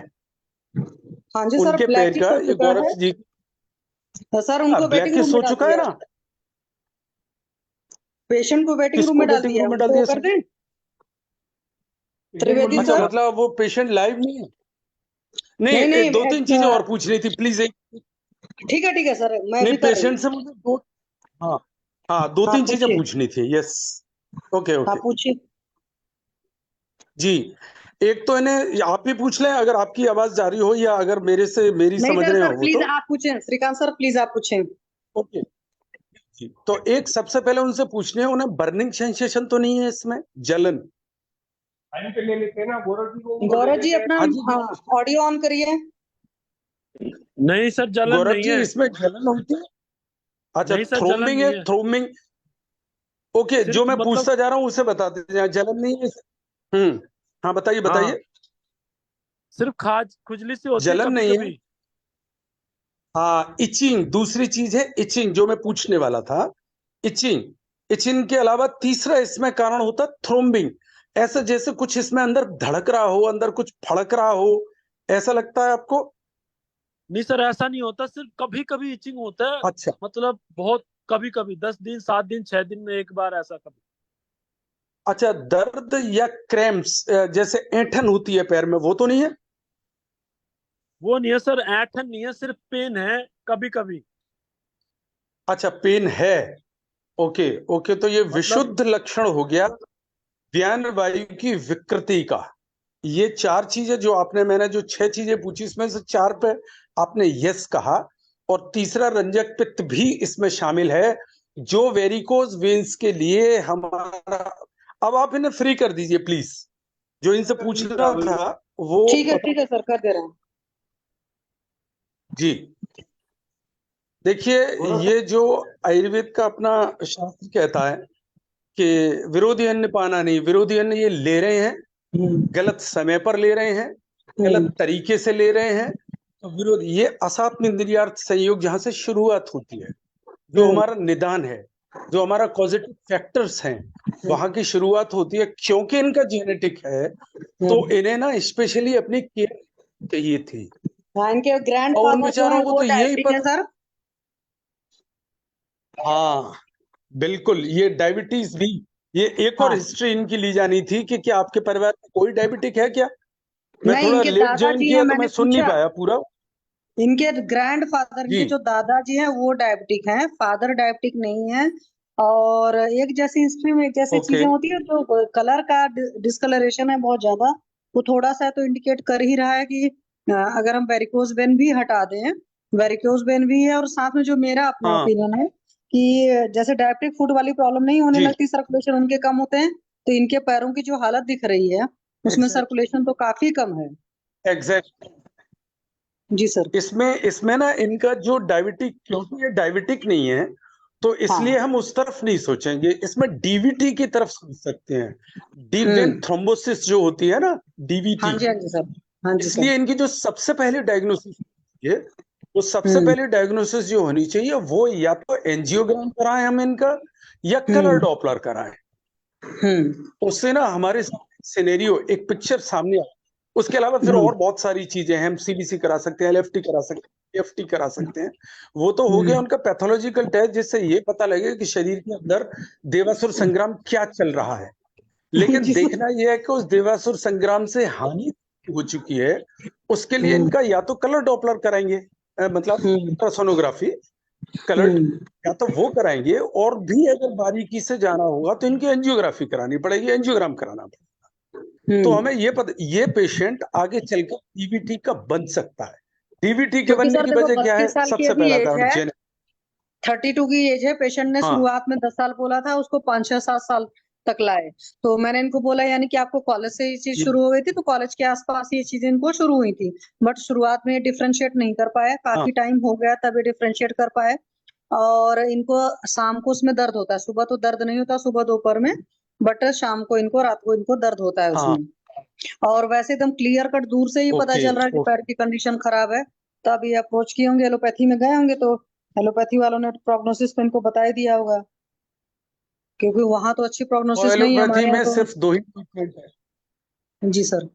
Speaker 4: हाँ जी सर,
Speaker 6: उनके पैर
Speaker 4: ब्लैकिश
Speaker 6: का?
Speaker 4: हो
Speaker 6: ये
Speaker 4: चुका
Speaker 6: गौरव
Speaker 4: है।
Speaker 6: जी,
Speaker 4: सर उनको वेटिंग रूम
Speaker 6: ब्लैकिश
Speaker 4: में
Speaker 6: हो
Speaker 4: डाल
Speaker 6: चुका है
Speaker 4: दिया
Speaker 6: ना?
Speaker 4: है। पेशेंट को वेटिंग रूम
Speaker 6: किसको
Speaker 4: में डाल
Speaker 6: वेटिंग
Speaker 4: दिया है,
Speaker 6: रूम में डाल
Speaker 4: उनको वो
Speaker 6: दिया
Speaker 4: कर
Speaker 6: सर?
Speaker 4: दें त्रिवेदी
Speaker 6: अच्छा,
Speaker 4: सर।
Speaker 6: मतलब वो पेशेंट लाइव नहीं है? नहीं,
Speaker 4: नहीं नहीं
Speaker 6: 2-3 चीजें और पूछनी थी प्लीज।
Speaker 4: ठीक है सर, मैं
Speaker 6: नहीं,
Speaker 4: भी कर रही
Speaker 6: पेशेंट
Speaker 4: हूँ।
Speaker 6: से मुझे हाँ हाँ, दो
Speaker 4: हाँ
Speaker 6: तीन चीजें
Speaker 4: पूछिए।
Speaker 6: पूछनी थी, यस। ओके
Speaker 4: हाँ
Speaker 6: ओके,
Speaker 4: पूछिए।
Speaker 6: जी, एक तो इन्हें आप ही पूछ लें अगर आपकी आवाज जा रही हो, या अगर मेरी
Speaker 4: नहीं
Speaker 6: समझ
Speaker 4: सर,
Speaker 6: रहे
Speaker 4: सर
Speaker 6: हो वो
Speaker 4: प्लीज
Speaker 6: तो।
Speaker 4: आप पूछें, श्रीकांत सर प्लीज आप पूछें।
Speaker 6: ओके जी, तो एक सबसे पहले उनसे पूछने है, उन्हें बर्निंग सेंसेशन तो नहीं है इसमें, जलन?
Speaker 4: गौरव जी अपना
Speaker 6: हाँ जी,
Speaker 4: हाँ ऑडियो ऑन करिए।
Speaker 3: नहीं सर, जलन
Speaker 6: गौरव
Speaker 3: नहीं
Speaker 6: जी,
Speaker 3: है।
Speaker 6: इसमें जलन होती है? अच्छा,
Speaker 3: नहीं सर, जलन
Speaker 6: थ्रोम्बिंग है,
Speaker 3: नहीं है।
Speaker 6: थ्रोम्बिंग। ओके, जो
Speaker 3: सिर्फ
Speaker 6: मैं
Speaker 3: मतलब
Speaker 6: पूछता जा रहा हूँ उसे बता दीजिए, जलन नहीं है। हाँ, बताइए
Speaker 3: हाँ,
Speaker 6: बताइए।
Speaker 3: सिर्फ खुजली सी होती है
Speaker 6: जलन
Speaker 3: कभी
Speaker 6: नहीं है,
Speaker 3: कभी।
Speaker 6: हाँ, इचिंग दूसरी चीज है, इचिंग जो मैं पूछने वाला था, इचिंग। इचिंग के अलावा तीसरा इसमें कारण होता है थ्रोम्बिंग, ऐसा जैसे कुछ इसमें अंदर धड़क रहा हो, अंदर कुछ फड़क रहा हो, ऐसा लगता है आपको?
Speaker 3: नहीं सर, ऐसा नहीं होता, सिर्फ कभी कभी इचिंग होता है।
Speaker 6: अच्छा
Speaker 3: मतलब बहुत कभी कभी, 10 दिन, 7 दिन, 6 दिन में एक बार, ऐसा कभी।
Speaker 6: अच्छा, दर्द या क्रैम्प्स, जैसे ऐंठन होती है पैर में, वो तो नहीं है?
Speaker 3: वो नहीं है सर, ऐंठन नहीं है, सिर्फ पेन है कभी कभी।
Speaker 6: अच्छा, पेन है, ओके ओके, तो ये
Speaker 3: मतलब
Speaker 6: विशुद्ध लक्षण हो गया व्यान वायु की विकृति का। ये 4 चीजें जो आपने, मैंने जो 6 चीजें पूछी इसमें से 4 पे आपने यस कहा, और तीसरा रंजक पित्त भी इसमें शामिल है, जो वेरिकोज वेन्स के लिए हमारा। अब आप इन्हें फ्री कर दीजिए प्लीज, जो इनसे पूछना था वो
Speaker 4: ठीक है सर, कर दे रहे हैं।
Speaker 6: जी, देखिए, ये जो आयुर्वेद का अपना शास्त्र कहता है कि विरोधी अन्न पाना नहीं, विरोधी अन्न ये ले रहे हैं, गलत समय पर ले रहे हैं, गलत तरीके से ले रहे हैं, तो विरोध, ये असात्म इंद्रियार्थ संयोग जहां से शुरुआत होती है, जो हमारा निदान है, जो हमारा पॉजिटिव फैक्टर्स हैं, वहां की शुरुआत होती है। क्योंकि इनका जेनेटिक है, तो इन्हें ना स्पेशली अपनी केयर चाहिए थी,
Speaker 4: हाँ, इनके ग्रैंड
Speaker 6: और उन
Speaker 4: फादर जो है
Speaker 6: बेचारों को
Speaker 4: वो
Speaker 6: तो यही
Speaker 4: डायबिटिक है
Speaker 6: पता।
Speaker 4: सर।
Speaker 6: हाँ, बिल्कुल, ये डायबिटीज भी, ये एक और
Speaker 4: हाँ
Speaker 6: हिस्ट्री इनकी ली जानी थी कि क्या आपके परिवार में कोई डायबिटिक है क्या? मैं
Speaker 4: नहीं,
Speaker 6: थोड़ा
Speaker 4: इनके
Speaker 6: लेट ज्वाइन
Speaker 4: दादाजी
Speaker 6: किया
Speaker 4: हैं,
Speaker 6: तो
Speaker 4: मैंने
Speaker 6: मैं सुन नहीं
Speaker 4: पूछा।
Speaker 6: पाया पूरा।
Speaker 4: इनके ग्रैंड फादर,
Speaker 6: जी
Speaker 4: इनके जो दादाजी हैं वो डायबिटिक हैं, फादर डायबिटिक नहीं है। और एक जैसी हिस्ट्री में एक जैसी
Speaker 6: ओके
Speaker 4: चीजें होती है, जो कलर का डिस्कलरेशन है बहुत ज्यादा, वो थोड़ा सा तो इंडिकेट कर ही रहा है कि अगर हम वेरिकोज वेन भी हटा दें, वेरिकोज वेन भी है, और साथ में जो मेरा अपना
Speaker 6: हाँ
Speaker 4: ओपिनियन है कि जैसे डायबिटिक फूड वाली प्रॉब्लम नहीं होने
Speaker 6: जी
Speaker 4: लगती, सर्कुलेशन उनके कम होते हैं, तो इनके पैरों की जो हालत दिख रही है उसमें
Speaker 6: एग्जैक्ट
Speaker 4: सर्कुलेशन तो काफी कम है।
Speaker 6: एग्जैक्ट
Speaker 4: जी सर।
Speaker 6: इसमें इसमें ना इनका जो डायबिटिक, क्योंकि ये डायबिटिक नहीं है तो इसलिए
Speaker 4: हाँ।
Speaker 6: हम उस तरफ नहीं सोचेंगे, इसमें डीवीटी की तरफ सोच सकते हैं। डीप वेन थ्रोम्बोसिस जो होती है ना,
Speaker 4: हाँ
Speaker 6: डीवीटी।
Speaker 4: जी, हाँ जी सर। हाँ जी सर।
Speaker 6: इसलिए इनकी जो सबसे पहले डायग्नोसिस है, वो सबसे
Speaker 4: हम्म
Speaker 6: पहले डायग्नोसिस जो होनी चाहिए वो या तो एंजियोग्राम कराएं हम इनका, या कलर
Speaker 4: हम्म
Speaker 6: डॉपलर कराएं।
Speaker 4: हम्म
Speaker 6: उससे ना हमारे सिनेरियो एक पिक्चर सामने आए। उसके अलावा फिर
Speaker 4: हम्म
Speaker 6: और बहुत सारी चीजें हैं, हम सीबीसी करा सकते हैं, एलएफटी करा सकते हैं, एफटी करा सकते हैं। वो तो हो गया उनका पैथोलॉजिकल टेस्ट, जिससे ये पता लगे कि शरीर के अंदर देवासुर संग्राम क्या चल रहा है। लेकिन
Speaker 4: जी सर।
Speaker 6: देखना यह है कि उस देवासुर संग्राम से हानि हो चुकी है, उसके लिए
Speaker 4: हम्म
Speaker 6: इनका या तो कलर डॉपलर कराएंगे, मतलब
Speaker 4: हम्म
Speaker 6: अल्ट्रासोनोग्राफी कलर,
Speaker 4: हम्म
Speaker 6: या तो वो कराएंगे, और भी अगर बारीकी से जाना होगा तो इनकी एंजियोग्राफी करानी पड़ेगी, एंजियोग्राम कराना पड़ेगा। तो हमें ये पता, ये पेशेंट आगे चलकर डीवीटी का बन सकता है। डीवीटी के
Speaker 4: क्योंकि
Speaker 6: बनने
Speaker 4: सर
Speaker 6: की
Speaker 4: देखो,
Speaker 6: वजह क्या है?
Speaker 4: 32 साल की
Speaker 6: सबसे
Speaker 4: अभी
Speaker 6: पहला
Speaker 4: एज
Speaker 6: कारण
Speaker 4: है, 32 की एज है। पेशेंट ने
Speaker 6: हाँ
Speaker 4: शुरुआत में 10 साल बोला था, उसको 5 6 7 साल तक लाए। तो मैंने इनको बोला यानी कि आपको कॉलेज से ये चीज
Speaker 6: जी
Speaker 4: शुरू हो गई थी, तो कॉलेज के आसपास ये चीजें इनको शुरू हुई थी, बट शुरुआत में ये डिफ्रेंशिएट नहीं कर पाया,
Speaker 6: हाँ
Speaker 4: काफी टाइम हो गया तब ये डिफ्रेंशिएट कर पाए। और इनको शाम को उसमें दर्द होता है, सुबह तो दर्द नहीं होता, सुबह दोपहर में, बट शाम को इनको, रात को इनको दर्द होता है
Speaker 6: हाँ
Speaker 4: उसमें। और वैसे एकदम क्लियर कट दूर से ही पता
Speaker 6: ओके
Speaker 4: चल रहा है कि पैर की कंडीशन खराब है। तब ये अप्रोच किए होंगे, एलोपैथी में गए होंगे, तो एलोपैथी वालों ने प्रोग्नोसिस तो इनको बता ही दिया होगा, क्योंकि वहां तो अच्छी
Speaker 6: और
Speaker 4: प्रोग्नोसिस नहीं है,
Speaker 6: एलोपैथी
Speaker 4: हमारे यहाँ
Speaker 6: में
Speaker 4: तो।
Speaker 6: सिर्फ दो ही ट्रीटमेंट है
Speaker 4: जी सर।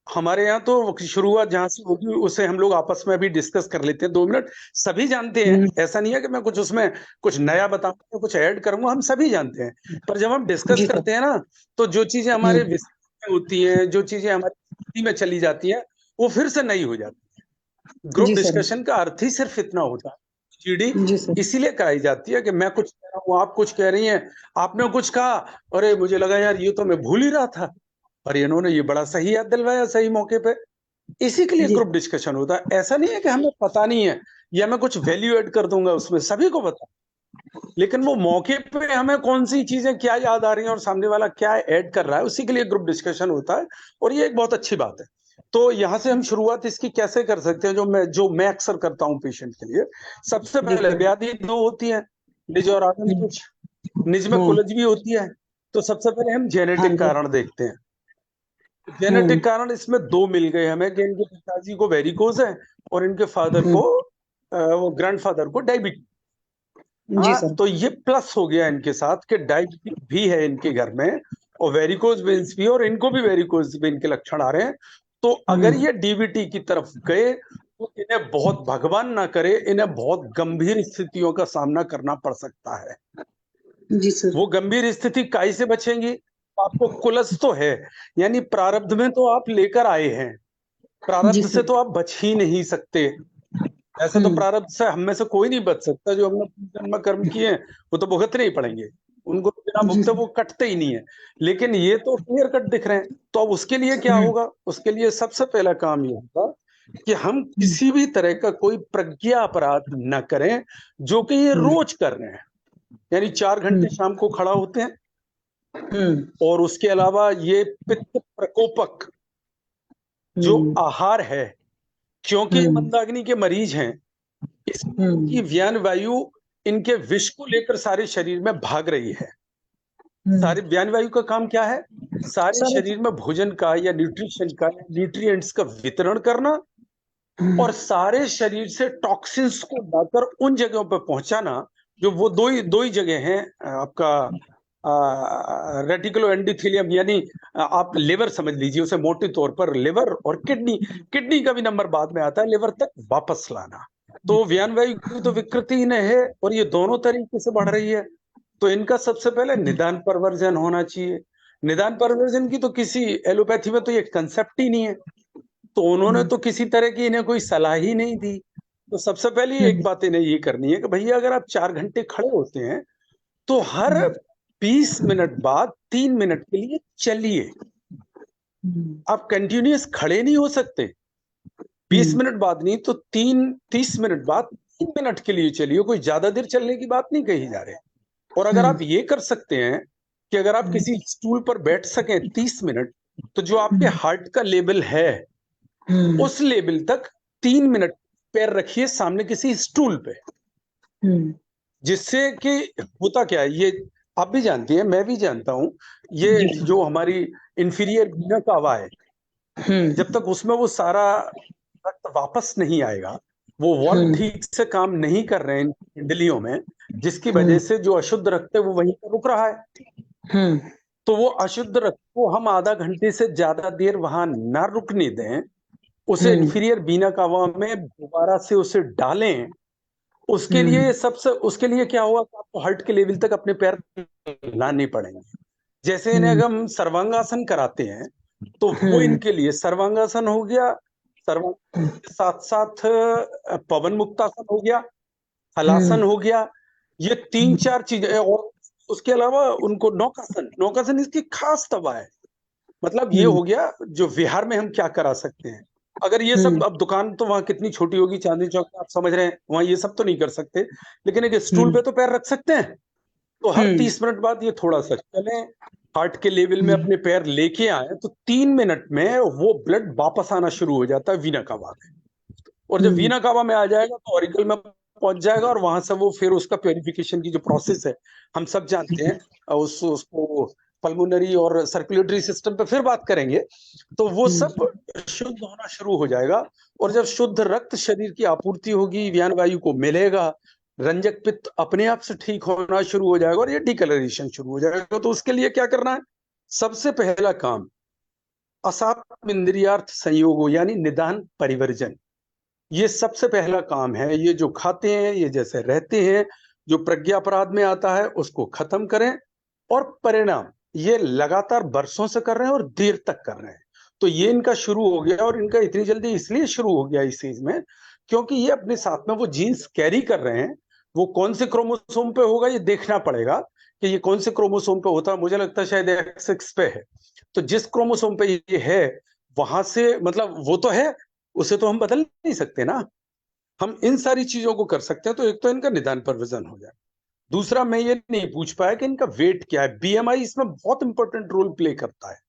Speaker 6: हमारे यहाँ। तो शुरुआत जहां से होगी उसे हम लोग आपस में भी डिस्कस कर लेते हैं, 2 मिनट। सभी जानते हैं, ऐसा नहीं है कि मैं कुछ उसमें कुछ नया बताऊंगा, कुछ ऐड करूंगा, हम सभी जानते हैं। पर जब हम डिस्कस
Speaker 4: जी सर।
Speaker 6: करते हैं ना, तो जो चीजें हमारे
Speaker 4: हम्म
Speaker 6: विस्तार में होती हैं, जो चीजें हमारी स्मृति में चली जाती है, वो फिर से नई हो जाती है। ग्रुप
Speaker 4: जी सर।
Speaker 6: डिस्कशन का अर्थ ही सिर्फ इतना होता है। जीडी
Speaker 4: जी सर।
Speaker 6: इसीलिए कराई जाती है कि मैं कुछ कह रहा हूँ, आप कुछ कह रही हैं, आपने कुछ कहा, अरे मुझे लगा यार ये तो मैं भूल ही रहा था, और इन्होंने ये बड़ा सही याद दिलवाया सही मौके पे। इसी के लिए
Speaker 4: जी
Speaker 6: ग्रुप डिस्कशन होता है। ऐसा नहीं है कि हमें पता नहीं है, या मैं कुछ वैल्यू ऐड कर दूंगा उसमें, सभी को पता, लेकिन वो मौके पे हमें कौन सी चीजें क्या याद आ रही हैं और सामने वाला क्या ऐड कर रहा है, उसी के लिए ग्रुप डिस्कशन होता है। और ये एक बहुत अच्छी बात है। तो यहाँ से हम शुरुआत इसकी कैसे कर सकते हैं, जो मैं अक्सर करता हूँ पेशेंट के लिए। सबसे
Speaker 4: जी
Speaker 6: पहले
Speaker 4: सर।
Speaker 6: व्याधि 2 होती है, निज और आगम कुछ। निज में
Speaker 4: हम्म
Speaker 6: कुलज भी होती है। तो सबसे पहले हम
Speaker 4: हाँ
Speaker 6: जेनेटिक
Speaker 4: जी।
Speaker 6: कारण देखते हैं।
Speaker 4: हम्म
Speaker 6: जेनेटिक कारण इसमें 2 मिल गए हमें, कि इनके पिताजी को वेरिकोज है और इनके फादर
Speaker 4: हम्म
Speaker 6: को वो ग्रैंडफादर को डायबिटीज।
Speaker 4: जी
Speaker 6: हाँ,
Speaker 4: सर।
Speaker 6: तो ये प्लस हो गया इनके साथ कि डायबिटीज भी है इनके घर में, और वेरिकोज वेन्स भी, और इनको भी वेरिकोज वेन के लक्षण आ रहे हैं। तो अगर ये डीवीटी की तरफ गए तो इन्हें बहुत, भगवान ना करे, इन्हें बहुत गंभीर स्थितियों का सामना करना पड़ सकता है।
Speaker 4: जी सर।
Speaker 6: वो गंभीर स्थिति काई से बचेंगी? आपको कुलस तो है, यानी प्रारब्ध में तो आप लेकर आए हैं,
Speaker 4: जी
Speaker 6: प्रारब्ध से
Speaker 4: सर।
Speaker 6: तो आप बच ही नहीं सकते। ऐसे तो प्रारब्ध से हम में से कोई नहीं बच सकता। जो हमने जन्म कर्म किए हैं वो तो भुगतने ही पड़ेंगे, उनको तो बिना
Speaker 4: जी
Speaker 6: भुगते
Speaker 4: सर।
Speaker 6: वो कटते ही नहीं है। लेकिन ये तो क्लियर कट दिख रहे हैं। तो अब उसके लिए क्या होगा? उसके लिए सबसे पहला काम ये होगा कि हम किसी भी तरह का कोई प्रज्ञा अपराध न करें, जो कि ये रोज कर रहे हैं। यानी 4 घंटे शाम को खड़ा होते हैं, और उसके अलावा ये पित्त प्रकोपक जो आहार है, क्योंकि ये मंदाग्नि के मरीज हैं, इसकी व्यान वायु इनके विष को लेकर सारे शरीर में भाग रही है। सारे व्यान वायु का काम क्या है? सारे
Speaker 4: सर।
Speaker 6: शरीर में भोजन का या न्यूट्रिशन का, न्यूट्रिएंट्स का वितरण करना, और सारे शरीर से टॉक्सिन्स को लाकर उन जगहों पर पहुंचाना, जो वो दो ही जगह हैं आपका, रेटिकुलो एंडोथेलियम, यानी आप लिवर समझ लीजिए उसे मोटे तौर पर, लिवर और किडनी। किडनी का भी नंबर बाद में आता है, लिवर तक वापस लाना। तो व्यान वायु की तो विकृति इन्हें है, और ये दोनों तरीके से बढ़ रही है। तो इनका सबसे पहले निदान परवर्जन होना चाहिए। निदान परवर्जन की तो किसी एलोपैथी में तो ये कंसेप्ट ही नहीं है। तो उन्होंने तो किसी तरह की इन्हें कोई सलाह ही नहीं दी। तो सबसे पहले एक बात इन्हें ये करनी है कि भैया अगर आप 4 घंटे खड़े होते हैं तो हर 20 मिनट बाद 3 मिनट के लिए चलिए। आप कंटिन्यूअस खड़े नहीं हो सकते। 20 मिनट बाद नहीं तो 30 मिनट बाद 3 मिनट के लिए चलिए। कोई ज्यादा देर चलने की बात नहीं कही जा रही। और अगर आप ये कर सकते हैं कि अगर आप किसी स्टूल पर बैठ सकें 30 मिनट, तो जो आपके हार्ट का लेवल है उस लेवल तक 3 मिनट पैर रखिए सामने किसी स्टूल पे, जिससे कि होता क्या है, ये आप भी जानती हैं, मैं भी जानता हूं, ये जो हमारी इंफीरियर वीना कावा है, जब तक उसमें वो सारा रक्त वापस नहीं आएगा, वो वॉल्व ठीक से काम नहीं कर रहे हैं कुंडलियों में, जिसकी वजह से जो अशुद्ध रक्त है वो वहीं पर रुक रहा है। तो वो अशुद्ध रक्त को हम आधा घंटे से ज्यादा देर वहां ना रुकने दें, उसे इंफीरियर वीना कावा में दोबारा से उसे डालें। उसके लिए उसके लिए क्या होगा कि आपको हार्ट के लेवल तक अपने पैर लाने पड़ेंगे। जैसे इन्हें अगर हम सर्वांगासन कराते हैं तो वो इनके लिए सर्वांगासन हो गया, सर्वांगासन के साथ साथ पवन मुक्तासन हो गया, हलासन हो गया, ये 3-4 चीजें। और उसके अलावा उनको नौकासन इसकी खास दवा है। मतलब ये हो गया जो विहार में हम क्या करा सकते हैं। अगर ये सब, अब दुकान तो वहां कितनी छोटी होगी, चांदनी चौक आप समझ रहे हैं, वहां ये सब तो नहीं कर सकते, लेकिन एक स्टूल पे तो पैर रख सकते हैं। तो हर 30 मिनट बाद ये थोड़ा सा चलें, हार्ट के लेवल में अपने पैर लेके आए, तो 3 मिनट में वो ब्लड वापस आना शुरू हो जाता है वीना कावा में। और जब वीना कावा में आ जाएगा तो ऑरिकल में पहुंच जाएगा, और वहां से वो फिर उसका प्योरिफिकेशन की जो प्रोसेस है हम सब जानते हैं, उसको पल्मोनरी और सर्कुलेटरी सिस्टम पे फिर बात करेंगे। तो वो सब शुद्ध होना शुरू हो जाएगा, और जब शुद्ध रक्त शरीर की आपूर्ति होगी, व्यान वायु को मिलेगा, रंजक पित्त अपने आप से ठीक होना शुरू हो जाएगा और ये डिकलरेशन शुरू हो जाएगा। तो उसके लिए क्या करना है? सबसे पहला काम असाप इंद्रियार्थ संयोगो यानी निदान परिवर्जन, ये सबसे पहला काम है। ये जो खाते हैं, ये जैसे रहते हैं, जो प्रज्ञा अपराध में आता है उसको खत्म करें। और परिणाम ये लगातार बरसों से कर रहे हैं और देर तक कर रहे हैं। तो ये इनका शुरू हो गया, और इनका इतनी जल्दी इसलिए शुरू हो गया इस चीज में क्योंकि ये अपने साथ में वो जीन्स कैरी कर रहे हैं। वो कौन से क्रोमोसोम पे होगा ये देखना पड़ेगा कि ये कौन से क्रोमोसोम पे होता है। मुझे लगता है शायद X6 पे है। तो जिस क्रोमोसोम पे ये है वहां से, मतलब वो तो है, उसे तो हम बदल नहीं सकते ना। हम इन सारी चीजों को कर सकते हैं। तो एक तो इनका निदान परिवर्जन हो जाए। दूसरा, मैं ये नहीं पूछ पाया कि इनका वेट क्या है। बीएमआई इसमें बहुत इंपॉर्टेंट रोल प्ले करता है।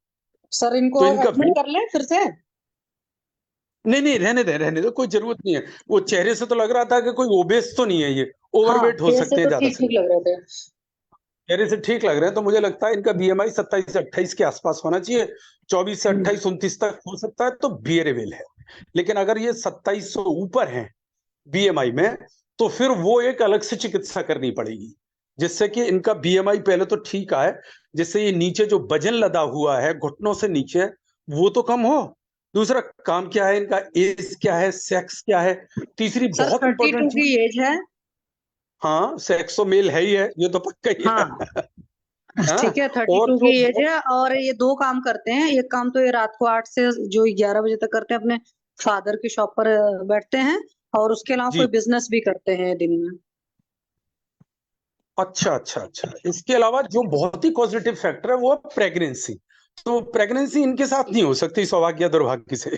Speaker 4: सर इनको
Speaker 6: तो इनका
Speaker 4: एडमिट कर ले फिर से?
Speaker 6: नहीं, रहने दो, कोई जरूरत नहीं है। वो चेहरे से तो लग रहा था कि कोई ओबेस तो नहीं है, ये ओवरवेट हो सकते हैं ज्यादा से।
Speaker 4: ठीक लग रहे थे,
Speaker 6: चेहरे से ठीक लग रहे हैं। तो मुझे लगता है इनका बीएमआई 27 से 28 के आसपास होना चाहिए। 24 से 28, 29 तक हो सकता है तो बियरेबल है। लेकिन अगर ये 27 से ऊपर है बीएमआई में, तो फिर वो एक अलग से चिकित्सा करनी पड़ेगी, जिससे कि इनका बीएमआई पहले तो ठीक आए, जिससे ये नीचे जो वजन लदा हुआ है घुटनों से नीचे वो तो कम हो। दूसरा काम क्या है इनका, एज क्या है, सेक्स क्या है। तीसरी
Speaker 4: सर
Speaker 6: बहुत
Speaker 4: 32
Speaker 6: इंपॉर्टेंट
Speaker 4: की
Speaker 6: चीज,
Speaker 4: एज है।
Speaker 6: हाँ सेक्स तो मेल है ही है, ये तो पक्का ही है। हाँ,
Speaker 4: ठीक है,
Speaker 6: और
Speaker 4: 32
Speaker 6: जो
Speaker 4: की एज है। और ये 2 काम करते हैं। एक काम तो ये रात को 8 से जो 11 बजे तक करते हैं, अपने फादर की शॉप पर बैठते हैं, और उसके अलावा
Speaker 6: जी,
Speaker 4: कोई बिजनेस भी करते हैं दिन में।
Speaker 6: अच्छा। इसके अलावा जो बहुत ही पॉजिटिव फैक्टर है वो है प्रेगनेंसी। तो प्रेगनेंसी इनके साथ नहीं हो सकती सौभाग्य दुर्भाग्य से।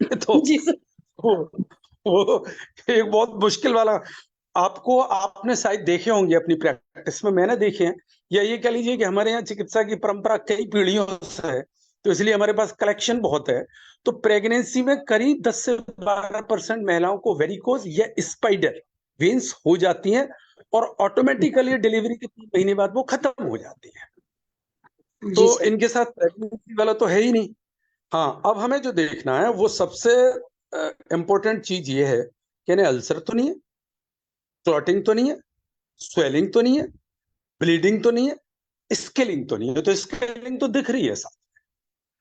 Speaker 6: तो
Speaker 4: जी सर।
Speaker 6: वो एक बहुत मुश्किल वाला, आपने शायद देखे होंगे अपनी प्रैक्टिस में, मैंने देखे हैं, या ये कह लीजिए कि हमारे यहाँ चिकित्सा की परंपरा कई पीढ़ियों से है, तो इसलिए हमारे पास कलेक्शन बहुत है। तो प्रेगनेंसी में करीब 10 से 12% महिलाओं को वेरिकोज या स्पाइडर वेन्स हो जाती हैं, और ऑटोमेटिकली डिलीवरी के 3 महीने बाद वो खत्म हो जाती है। तो इनके साथ प्रेगनेंसी वाला तो है ही नहीं। हाँ, अब हमें जो देखना है वो सबसे इंपॉर्टेंट चीज ये है कि इन्हें अल्सर तो नहीं है, क्लॉटिंग तो नहीं है, स्वेलिंग तो नहीं है, ब्लीडिंग तो नहीं है, स्केलिंग तो नहीं है। तो स्केलिंग तो दिख रही है साथ।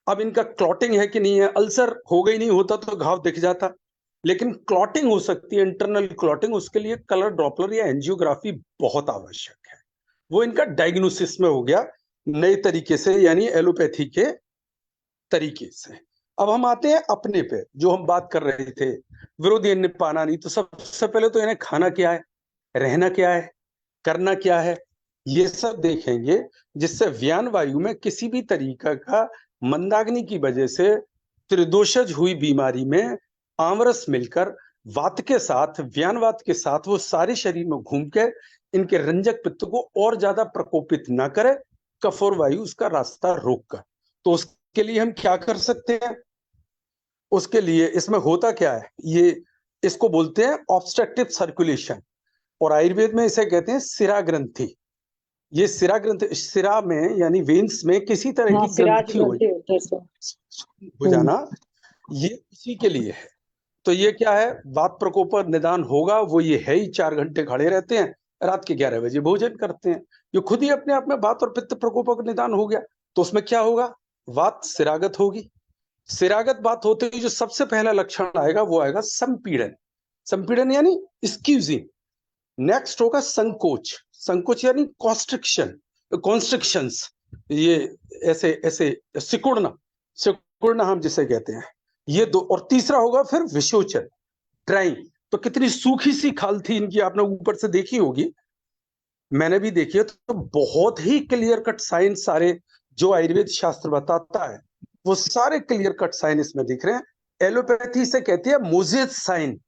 Speaker 6: अब इनका क्लॉटिंग है कि नहीं है। अल्सर हो गई, नहीं होता तो घाव दिख जाता, लेकिन क्लॉटिंग हो सकती है, इंटरनल क्लॉटिंग। उसके लिए कलर ड्रॉपलर या एंजियोग्राफी बहुत आवश्यक है। वो इनका डायग्नोसिस में हो गया नए तरीके से, यानी एलोपैथी के तरीके से। अब हम आते हैं अपने पे, जो हम बात कर रहे थे, विरोधी अन्य पाना नहीं। तो सबसे पहले तो इन्हें खाना क्या है, रहना क्या है, करना क्या है, ये सब देखेंगे, जिससे व्यान वायु में किसी भी तरीका का मंदाग्नि की वजह से त्रिदोषज हुई बीमारी में आमरस मिलकर वात के साथ, व्यानवात के साथ वो सारे शरीर में घूम के इनके रंजक पित्त को और ज्यादा प्रकोपित ना करे, कफोर वायु उसका रास्ता रोक कर। तो उसके लिए हम क्या कर सकते हैं? उसके लिए इसमें होता क्या है, ये इसको बोलते हैं ऑब्स्ट्रक्टिव सर्कुलेशन, और आयुर्वेद में इसे कहते हैं सिरा ग्रंथि। ये सिरा ग्रंथि, सिरा में यानी वेन्स में किसी तरह
Speaker 4: हाँ
Speaker 6: की
Speaker 4: सिराज
Speaker 6: ग्रंथि
Speaker 4: ग्रंथि होते हैं इसको।
Speaker 6: हो जाना, ये उसी के लिए है। तो ये क्या है, वात प्रकोप निदान होगा, वो ये है ही 4 घंटे खड़े रहते हैं, रात के 11 बजे भोजन करते हैं, ये खुद ही अपने आप में वात और पित्त प्रकोप का निदान हो गया। तो उसमें क्या होगा, वात सिरागत होगी। सिरागत बात होते ही जो सबसे पहला लक्षण आएगा वो आएगा संपीड़न। संपीड़न यानी स्क्यूजिंग। नेक्स्ट होगा संकोच। संकोच यानी कॉन्स्ट्रिक्शन, कॉन्स्ट्रिक्शंस, ये ऐसे ऐसे सिकुड़ना, सिकुड़ना हम जिसे कहते हैं, ये दो। और तीसरा होगा फिर विशोचन, ड्राइंग। तो कितनी सूखी सी खाल थी इनकी, आपने ऊपर से देखी होगी, मैंने भी देखी है। तो बहुत ही क्लियर कट साइन सारे जो आयुर्वेद शास्त्र बताता है, वो सारे क्लियर कट साइन इसमें दिख रहे हैं। एलोपैथी से कहती है मोजेस साइन,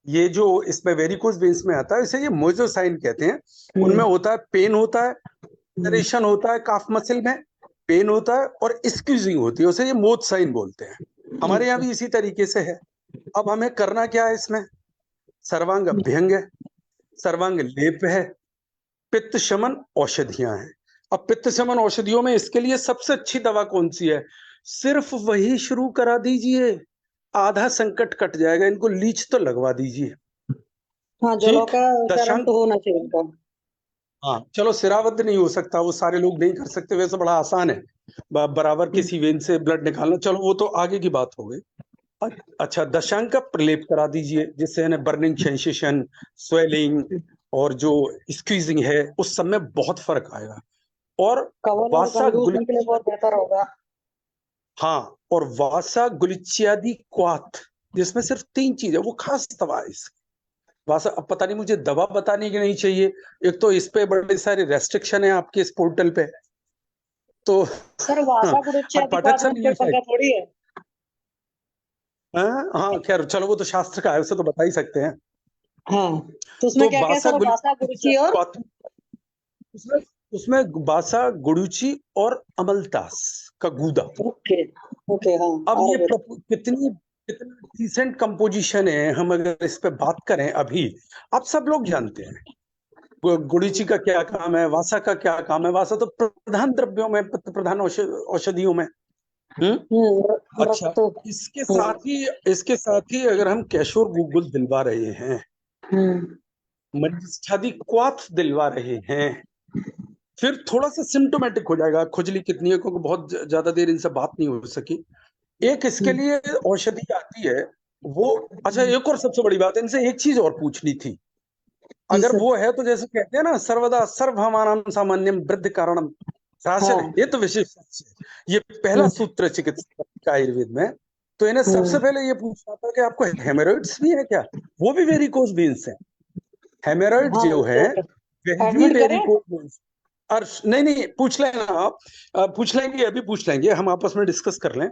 Speaker 6: ये जो इसमें वेरिकोज वेन्स में आता है इसे ये मोजो साइन कहते हैं। उनमें होता है पेन, होता है इरिटेशन, होता है काफ मसल में पेन होता है, और स्क्यूजिंग होती है, उसे ये मोज साइन बोलते हैं। हमारे यहाँ भी इसी तरीके से है। अब हमें करना क्या है इसमें, सर्वांग अभ्यंग है, सर्वांग लेप है, पित्त शमन औषधियां हैं। अब पित्त शमन औषधियों में इसके लिए सबसे अच्छी दवा कौन सी है, सिर्फ वही शुरू करा दीजिए, आधा संकट कट जाएगा। इनको लीच तो लगवा दीजिए।
Speaker 4: हाँ जलों
Speaker 6: ठीक,
Speaker 4: का चरण
Speaker 6: दशांग,
Speaker 4: तो होना चाहिए इनका।
Speaker 6: हाँ चलो सिरावद्ध नहीं हो सकता, वो सारे लोग नहीं कर सकते, वैसे बड़ा आसान है बराबर किसी वेन से ब्लड निकालना, चलो वो तो आगे की बात हो गई। अच्छा, दशांग का प्रलेप करा दीजिए, जिससे है बर्निंग सेंसेशन, स्वेलिंग और जो स्क्वीजिंग है उस सब में बहुत फर्क आएगा। और
Speaker 4: कवल और
Speaker 6: वासा
Speaker 4: गंगूस
Speaker 6: गुल,
Speaker 4: इनके लिए बहुत बेहतर होगा।
Speaker 6: हाँ, और वासा गुलिच्यादि क्वाथ, जिसमें सिर्फ 3 चीज है, वो खास दवा है इसकी। वासा, अब पता नहीं मुझे दवा बतानी की नहीं चाहिए, एक तो इस पे बड़े सारे रेस्ट्रिक्शन है आपके इस पोर्टल पे, तो
Speaker 4: सर वासा गुरुच्यादि
Speaker 6: पाठक सर
Speaker 4: पेट पंखा थोड़ी है।
Speaker 6: हाँ खैर चलो, वो तो शास्त्र का है, उसे तो बता ही सकते हैं।
Speaker 4: हाँ तो उसमें
Speaker 6: तो
Speaker 4: क्या क्या
Speaker 6: बासा
Speaker 4: सर, वासा गुरुची और
Speaker 6: उसमें उसमें बासा गुडुची और अमलतास का गूदा।
Speaker 4: ओके ओके हाँ।
Speaker 6: अब ये
Speaker 4: आयुर्वेद।
Speaker 6: कितनी कितना डिसेंट कंपोजिशन है, हम अगर इस पे बात करें अभी, आप सब लोग जानते हैं गुडुची का क्या काम है, वासा का क्या काम है। वासा तो प्रधान द्रव्यों में, प्रधान औषधियों में। अच्छा, इसके साथ ही अगर हम कैशोर गूगल दिलवा रहे हैं, मरीष्ठादि क्वाथ दिलवा रहे हैं, फिर थोड़ा सा सिम्टोमेटिक हो जाएगा, खुजली कितनी है, क्योंकि बहुत ज्यादा देर इनसे बात नहीं हो सकी। एक इसके लिए औषधि आती है वो। अच्छा, एक और सबसे बड़ी बात है, इनसे एक चीज और पूछनी थी, अगर वो है तो जैसे कहते हैं ना, सर्वदा सर्वमानम सामान्यम वृद्धि कारणम राशन, ये तो विशेष ये पहला सूत्र चिकित्सा का आयुर्वेद में। तो इन्हें सबसे पहले ये पूछना था कि आपको हेमोरॉइड्स भी है क्या, वो भी वेरिकोज वेन्स है। हेमोरॉइड जो है वह भी वेरिकोज वेन्स। और नहीं पूछ लेना आप, पूछ लेंगे, अभी पूछ लेंगे, हम आपस में डिस्कस कर लें।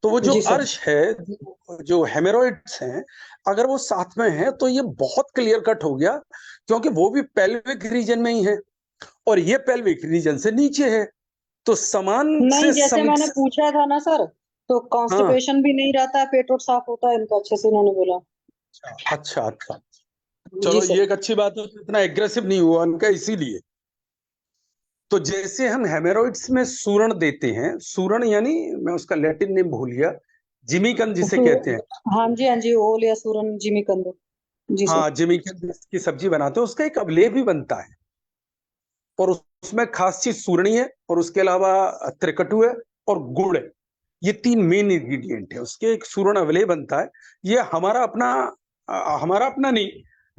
Speaker 6: तो वो जो अर्श है, जो हेमोरॉइड्स हैं, अगर वो साथ में है तो ये बहुत क्लियर कट हो गया, क्योंकि वो भी पेल्विक रीजन में ही है और ये पेल्विक रीजन से नीचे है, तो समान
Speaker 4: नहीं,
Speaker 6: से
Speaker 4: जैसे मैंने पूछा था ना सर, तो कॉन्स्टिपेशन भी नहीं रहता है, पेट और साफ होता है इनका, अच्छे से इन्होंने बोला।
Speaker 6: अच्छा, चलो ये एक अच्छी बात है, इतना एग्रेसिव नहीं हुआ उनका, इसीलिए। तो जैसे हम हेमोरॉइड्स में सूरण देते हैं, सूरण यानी मैं उसका लैटिन नेम भूल गया, जिमीकंद जिसे कहते हैं।
Speaker 4: हाँ जी, ओल या सूरन, जिमीकंद जी।
Speaker 6: हाँ, जिमीकंद की सब्जी बनाते हैं, उसका एक अवलेह भी बनता है, और उसमें खास चीज सूरणी है, और उसके अलावा त्रिकटु है और गुड़ है। ये 3 मेन इंग्रेडिएंट है उसके, एक सूरण अवलेह बनता है। ये हमारा अपना नहीं,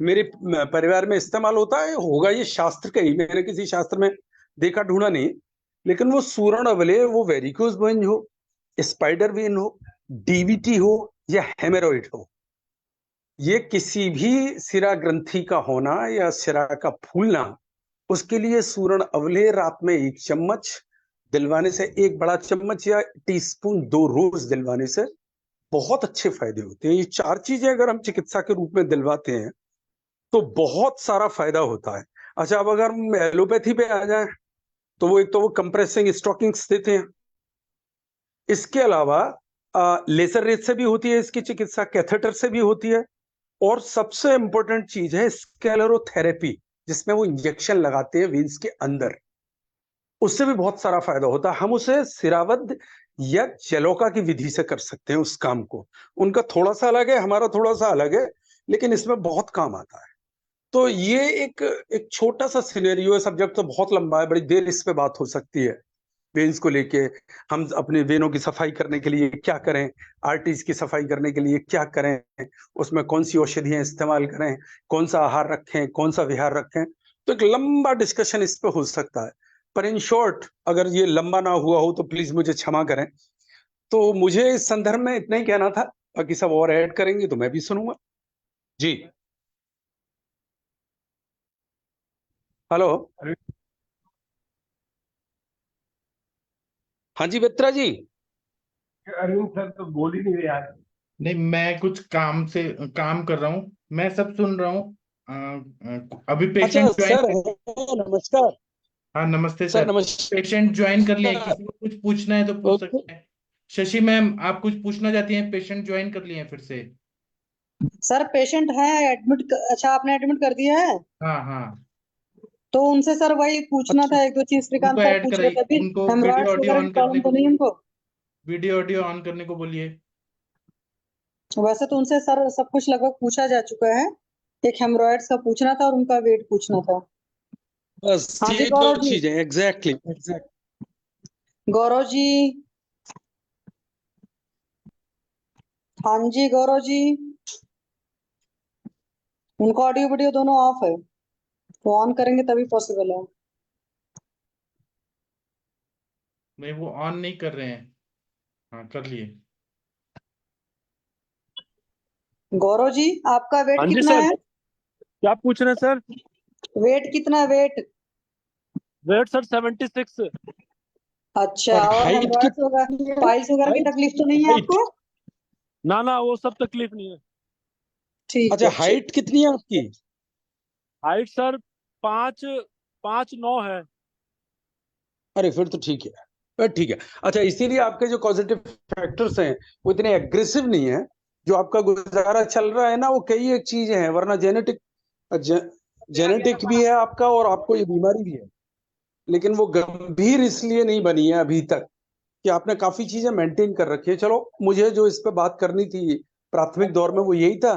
Speaker 6: मेरे परिवार में इस्तेमाल होता है, होगा ये शास्त्र का ही, मैंने किसी शास्त्र में देखा ढूंढा नहीं। लेकिन वो सूरण अवलेह, वो वेरिकोज वेन्स हो स्पाइडर वेन हो, डीवीटी हो या हेमोरॉइड हो, ये किसी भी सिरा ग्रंथि का होना या सिरा का फूलना, उसके लिए सूरण अवले रात में 1 चम्मच दिलवाने से, 1 बड़ा चम्मच या टीस्पून 2 रोज दिलवाने से बहुत अच्छे फायदे होते हैं। ये 4 चीजें अगर हम चिकित्सा के रूप में दिलवाते हैं तो बहुत सारा फायदा होता है। अच्छा, अब अगर हम एलोपैथी पे आ जाएं तो वो एक तो वो कंप्रेसिंग स्टॉकिंग्स देते हैं। इसके अलावा लेजर रेज से भी होती है इसकी चिकित्सा, कैथेटर से भी होती है, और सबसे इंपॉर्टेंट चीज है स्क्लेरोथेरेपी, जिसमें वो इंजेक्शन लगाते हैं वेन्स के अंदर, उससे भी बहुत सारा फायदा होता है। हम उसे सिरावद या जलोका की विधि से कर सकते हैं उस काम को। उनका थोड़ा सा अलग है, हमारा थोड़ा सा अलग है, लेकिन इसमें बहुत काम आता है। तो ये एक छोटा सा सिनेरियो है, सब्जेक्ट तो बहुत लंबा है, बड़ी देर इस पे बात हो सकती है। वेन्स को लेके हम अपने वेनों की सफाई करने के लिए क्या करें, आर्टरीज की सफाई करने के लिए क्या करें, उसमें कौन सी औषधियां इस्तेमाल करें, कौन सा आहार रखें, कौन सा विहार रखें, तो एक लंबा डिस्कशन इस पे हो सकता है। पर इन शॉर्ट, अगर ये लंबा ना हुआ हो तो प्लीज मुझे क्षमा करें। तो मुझे इस संदर्भ में इतना ही कहना था, बाकी सब और ऐड करेंगे तो मैं भी सुनूंगा जी। हेलो, हाँ जी मित्रा जी।
Speaker 3: अरविंद सर तो बोल ही नहीं रहे आज।
Speaker 2: नहीं, मैं कुछ काम कर रहा हूँ, मैं सब सुन रहा हूँ। अभी
Speaker 6: अच्छा
Speaker 2: पेशेंट
Speaker 6: सर,
Speaker 2: ज्वाइन।
Speaker 6: नमस्कार
Speaker 2: हाँ, नमस्ते
Speaker 6: सर,
Speaker 2: सर।
Speaker 6: नमस्कार।
Speaker 2: पेशेंट ज्वाइन कर लिए हैं, किसी को कुछ पूछना है तो पूछ
Speaker 6: ओके,
Speaker 2: सकते हैं। शशि मैम, आप कुछ पूछना चाहती हैं? पेशेंट ज्वाइन कर लिए हैं फिर से।
Speaker 4: सर पेशेंट है एडमिट, अच्छा आपने एडमिट कर दिया है?
Speaker 2: हाँ हाँ,
Speaker 4: तो उनसे सर वही पूछना
Speaker 6: अच्छा
Speaker 4: था, 1-2 चीज श्रीकांत
Speaker 2: उनको
Speaker 4: सर
Speaker 2: ऐड
Speaker 4: पूछ रहे थे
Speaker 2: कराइए,
Speaker 4: अभी।
Speaker 2: उनको वीडियो
Speaker 4: हेमरॉइड्स
Speaker 2: ऑडियो
Speaker 4: वगैरह की
Speaker 2: ऑन करने
Speaker 4: प्रॉब्लम तो
Speaker 2: को,
Speaker 4: नहीं है उनको?
Speaker 2: वीडियो ऑडियो ऑन करने को बोलिए।
Speaker 4: वैसे तो उनसे सर सब कुछ लगभग पूछा जा चुका है, एक हेमरॉइड्स का पूछना था और उनका वेट पूछना था।
Speaker 6: बस
Speaker 4: हाँ जी
Speaker 6: ये दो
Speaker 4: गौरव जी।
Speaker 6: चीजें, एग्जैक्टली एग्जैक्ट।
Speaker 4: गौरव जी, हाँ जी गौरव जी, उनका ऑडियो वीडियो दोनों ऑफ है, तो ऑन करेंगे तभी पॉसिबल है।
Speaker 2: नहीं, वो ऑन नहीं कर रहे हैं। हाँ, कर लिए।
Speaker 4: गौरव जी, आपका वेट
Speaker 3: हाँ जी
Speaker 4: कितना
Speaker 3: सर,
Speaker 4: है?
Speaker 3: क्या पूछ रहे हैं सर?
Speaker 4: वेट कितना है, वेट?
Speaker 3: Wait sir 76।
Speaker 4: अच्छा,
Speaker 6: और
Speaker 4: और
Speaker 6: हाइट
Speaker 4: हेमरॉइड्स वगैरह,
Speaker 6: कितनी है?
Speaker 4: पाइल्स वगैरह की
Speaker 6: हाइट,
Speaker 4: तकलीफ तो नहीं है
Speaker 6: हाइट,
Speaker 4: आपको?
Speaker 3: ना ना, वो सब तकलीफ नहीं है।
Speaker 4: ठीक
Speaker 6: अच्छा
Speaker 4: है, ठीक।
Speaker 6: हाइट कितनी है आपकी?
Speaker 3: हाइट सर 5'9" है।
Speaker 6: अरे फिर तो ठीक है, फिर ठीक है। अच्छा, इसीलिए आपके जो पॉजिटिव फैक्टर्स हैं वो इतने एग्रेसिव नहीं है। जो आपका गुजारा चल रहा है ना, वो कई एक चीजें हैं, वरना जेनेटिक भी है आपका और आपको ये बीमारी भी है, लेकिन वो गंभीर इसलिए नहीं बनी है अभी तक कि आपने काफी चीजें मेंटेन कर रखी है। चलो, मुझे जो इस पे बात करनी थी प्राथमिक दौर में वो यही था,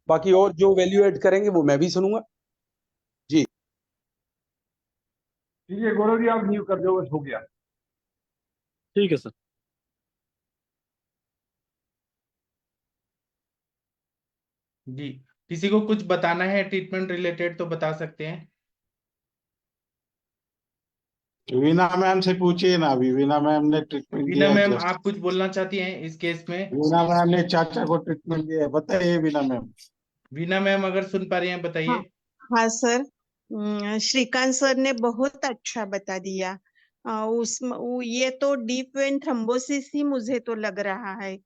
Speaker 6: बाकी और जो वैल्यू ऐड करेंगे वो मैं भी सुनूंगा जी।
Speaker 3: ठीक है गौरव जी, आप न्यू कर दो, बस हो गया। ठीक है सर।
Speaker 2: जी, किसी को कुछ बताना है ट्रीटमेंट रिलेटेड तो बता सकते हैं।
Speaker 5: वीना मैम से पूछिए ना, अभी वीना मैम ने ट्रीटमेंट
Speaker 2: वीना
Speaker 5: दिया है
Speaker 2: मैम,
Speaker 5: जस्ट।
Speaker 2: आप कुछ बोलना चाहती हैं इस केस में?
Speaker 5: वीना मैम ने चाचा को ट्रीटमेंट दिया है, बताइए वीना मैम।
Speaker 2: वीना मैम, अगर सुन पा रही हैं
Speaker 7: हाँ
Speaker 2: बताइए।
Speaker 7: हाँ सर, श्रीकांत सर ने बहुत अच्छा बता दिया। ये तो डीप वेन थ्रोम्बोसिस ही मुझे तो लग रहा है,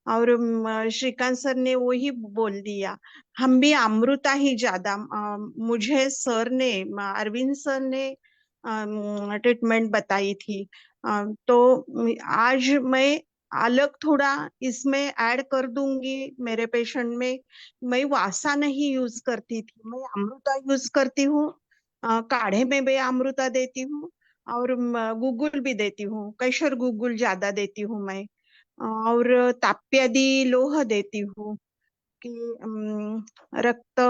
Speaker 7: और श्रीकांत सर ने वही बोल दिया। हम भी अमृता ही ज्यादा, मुझे सर ने, अरविंद सर ने ट्रीटमेंट बताई थी। तो आज मैं अलग थोड़ा इसमें ऐड कर दूंगी मेरे पेशेंट में। मैं वासा नहीं यूज करती थी, मैं अमृता यूज करती हूँ। काढ़े में भी अमृता देती हूँ, और गूगल भी देती हूँ, कैशर गूगल ज्यादा देती हूँ मैं, और ताप्यादी लोह देती हूँ कि रक्त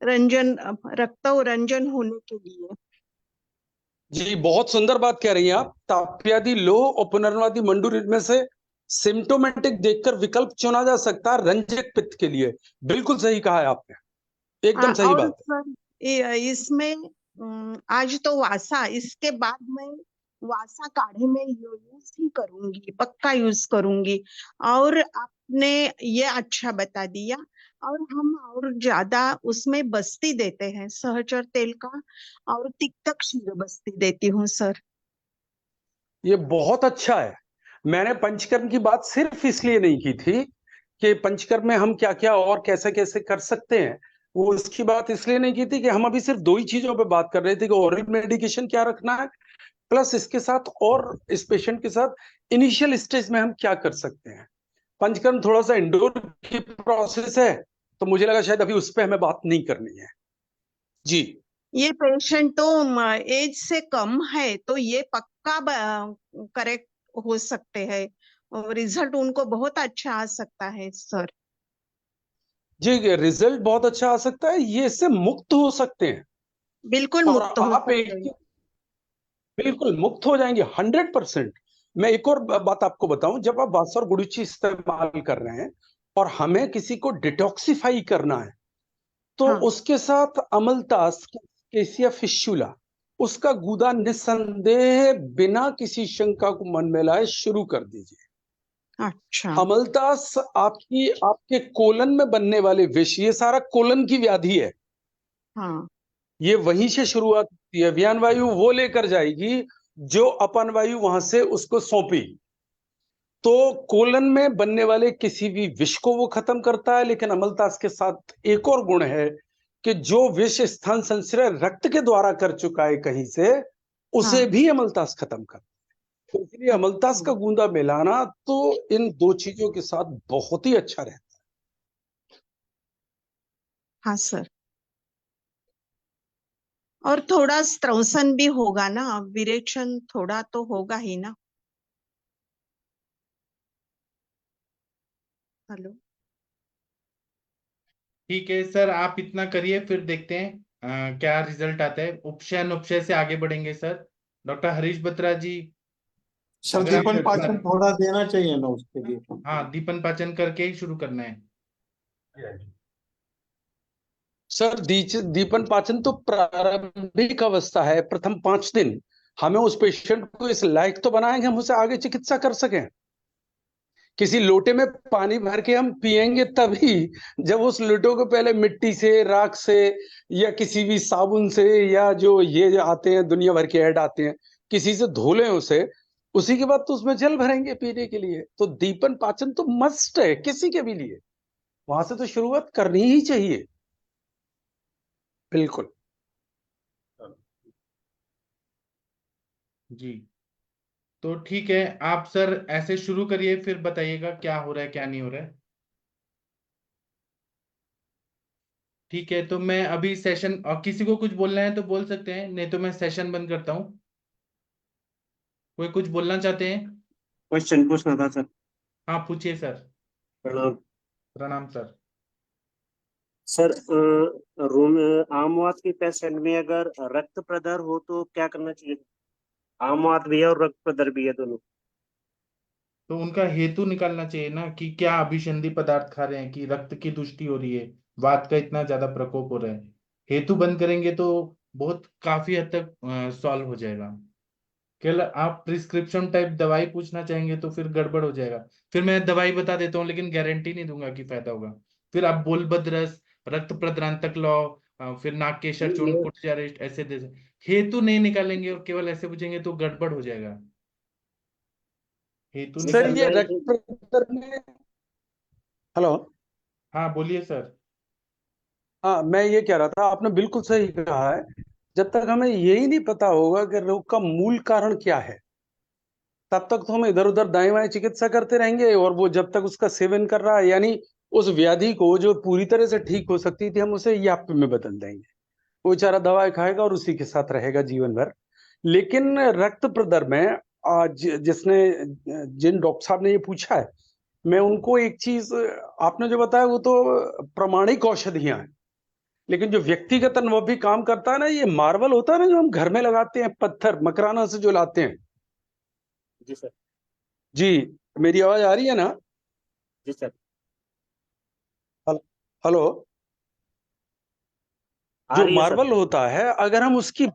Speaker 7: रंजन, रक्त रंजन होने के लिए।
Speaker 6: जी, बहुत सुंदर बात कह रही हैं आप। ताप्यादि लोह और पुनर्नवादी मंडूर में से सिम्टोमेटिक देखकर विकल्प चुना जा सकता है रंजक पित्त के लिए। बिल्कुल सही कहा है आपने, एकदम सही
Speaker 7: और
Speaker 6: बात है।
Speaker 7: सर इसमें आज तो वासा, इसके बाद में वासा काढ़े में यूज ही करूंगी, पक्का यूज करूंगी। और आपने ये अच्छा बता दिया। और हम और ज्यादा उसमें बस्ती देते हैं, सहचर तेल का, और तिक्तक क्षीर बस्ती देती हूँ सर।
Speaker 6: ये बहुत अच्छा है। मैंने पंचकर्म की बात सिर्फ इसलिए नहीं की थी कि पंचकर्म में हम क्या क्या और कैसे कैसे कर सकते हैं, वो उसकी बात इसलिए नहीं की थी कि हम अभी सिर्फ दो ही चीजों पे बात कर रहे थे कि ओरल मेडिकेशन क्या रखना है, प्लस इसके साथ और इस पेशेंट के साथ इनिशियल स्टेज में हम क्या कर सकते हैं। पंचकर्म थोड़ा सा इंडोर की प्रोसेस है, तो मुझे लगा शायद अभी उस पर हमें बात नहीं करनी है। जी
Speaker 7: ये पेशेंट तो एज से कम है, तो ये पक्का करेक्ट हो सकते हैं, और रिजल्ट उनको बहुत अच्छा आ सकता है सर।
Speaker 6: जी, रिजल्ट बहुत अच्छा आ सकता है, ये इससे मुक्त हो सकते हैं।
Speaker 7: बिल्कुल
Speaker 6: और
Speaker 7: मुक्त हो
Speaker 6: आप
Speaker 7: सकते हैं।
Speaker 6: बिल्कुल मुक्त हो जाएंगे 100%। मैं एक और बात आपको बताऊं, जब आप वासा और गुड़ुचि इस्तेमाल कर रहे हैं और हमें किसी को डिटॉक्सिफाई करना है, तो
Speaker 7: हाँ
Speaker 6: उसके साथ अमलतास, केसिया फिस्चुला, उसका गूदा निस्संदेह बिना किसी शंका को मन में लाए शुरू कर दीजिए।
Speaker 7: अच्छा।
Speaker 6: अमलतास आपके कोलन में बनने वाले विष, ये सारा कोलन की व्याधि है,
Speaker 7: हाँ
Speaker 6: ये वहीं से शुरुआत होती है। व्यान वायु वो लेकर जाएगी जो अपन वायु वहां से उसको सौंपी। तो कोलन में बनने वाले किसी भी विष को वो खत्म करता है, लेकिन अमलतास के साथ एक और गुण है कि जो विष स्थान संश्रय रक्त के द्वारा कर चुका है कहीं से, उसे
Speaker 7: हाँ
Speaker 6: भी अमलतास खत्म कर। तो इसलिए अमलतास का गूंदा मिलाना तो इन दो चीजों के साथ बहुत ही अच्छा रहता
Speaker 7: हाँ सर। और थोड़ा स्त्रवसन भी होगा ना, विरेचन थोड़ा तो होगा ही ना। हेलो।
Speaker 2: ठीक है सर, आप इतना करिए, फिर देखते हैं क्या रिजल्ट आता है। उपशय अनुपशय से आगे बढ़ेंगे सर। डॉक्टर हरीश बत्रा जी,
Speaker 5: सर
Speaker 2: अगर आप
Speaker 5: दीपन
Speaker 2: कुछ
Speaker 5: पाचन थोड़ा देना चाहिए ना उसके लिए।
Speaker 2: हाँ, दीपन पाचन करके ही शुरू करना है।
Speaker 6: है। सर दीपन पाचन तो प्रारंभिक अवस्था है, प्रथम 5 दिन। हमें उस पेशेंट को इस लायक तो बनाएंगे हम उसे आगे चिकित्सा कर सकें। किसी लोटे में पानी भर के हम पिएंगे तभी, जब उस लोटो को पहले मिट्टी से, राख से, या किसी भी साबुन से, या जो ये आते हैं दुनिया भर के ऐड आते हैं, किसी से धो लें उसे, उसी के बाद तो उसमें जल भरेंगे पीने के लिए। तो दीपन पाचन तो मस्ट है किसी के भी लिए, वहां से तो शुरुआत करनी ही चाहिए। बिल्कुल।
Speaker 2: जी, तो ठीक है, आप सर ऐसे शुरू करिए, फिर बताइएगा क्या हो रहा है क्या नहीं हो रहा है। ठीक है, तो मैं अभी सेशन, और किसी को कुछ बोलना है तो बोल सकते हैं, नहीं तो मैं सेशन बंद करता हूँ। कोई कुछ बोलना चाहते हैं?
Speaker 8: क्वेश्चन पूछना था सर।
Speaker 2: हाँ, पूछिए सर।
Speaker 8: प्रणाम
Speaker 2: प्रणाम सर।
Speaker 8: सर। रूम आमवात के पेशेंट में अगर रक्त प्रदर हो तो क्या करना चाहिए? आमवात भी है और रक्त प्रदर भी है दोनों।
Speaker 2: तो उनका हेतु निकालना चाहिए ना, कि क्या अभिसंधि पदार्थ खा रहे हैं, कि रक्त की दुष्टि हो रही है, वात का इतना ज्यादा प्रकोप हो रहा है। हेतु बंद करेंगे तो बहुत काफी हद तक सॉल्व हो जाएगा। केवल आप प्रिस्क्रिप्शन टाइप दवाई पूछना चाहेंगे तो फिर गड़बड़ हो जाएगा। फिर मैं दवाई बता देता हूँ, लेकिन गारंटी नहीं दूंगा कि फायदा होगा। फिर आप बोलबद रस, रक्त प्रद्रांतक लो, फिर नाक केशर चूर्ण
Speaker 8: ये
Speaker 2: कुटचारिष्ट ऐसे दे। हेतु नहीं निकालेंगे और केवल ऐसे पूछेंगे तो गड़बड़ हो जाएगा। हेतु
Speaker 8: नहीं
Speaker 6: सर
Speaker 8: सर,
Speaker 6: ये
Speaker 2: निकाल।
Speaker 6: रक्त प्रदर में, हेलो,
Speaker 2: हाँ, बोलिए सर।
Speaker 6: हाँ मैं ये कह रहा था, आपने बिल्कुल सही कहा है। जब तक हमें यही नहीं पता होगा कि रोग का मूल कारण क्या है, तब तक तो हम इधर उधर दाएं बाएं चिकित्सा करते रहेंगे, और वो जब तक उसका सेवन कर रहा है, यानी उस व्याधि को जो पूरी तरह से ठीक हो सकती थी, हम उसे याप में बदल देंगे। वो बेचारा दवाई खाएगा और उसी के साथ रहेगा जीवन भर। लेकिन रक्त प्रदर में आज जिसने जिन डॉक्टर साहब ने ये पूछा है, मैं उनको एक चीज, आपने जो बताया वो तो प्रमाणिक औषधियां हैं, लेकिन जो व्यक्तिगत अनुभव भी काम करता है ना, ये मार्बल होता है ना जो हम घर में लगाते हैं, पत्थर मकराना से जो लाते हैं।
Speaker 8: जी सर।
Speaker 6: जी, मेरी आवाज आ रही है ना?
Speaker 8: जी सर,
Speaker 6: हेलो।
Speaker 8: आ
Speaker 6: जो
Speaker 8: रही है सर।
Speaker 6: मार्बल होता है, अगर हम उसकी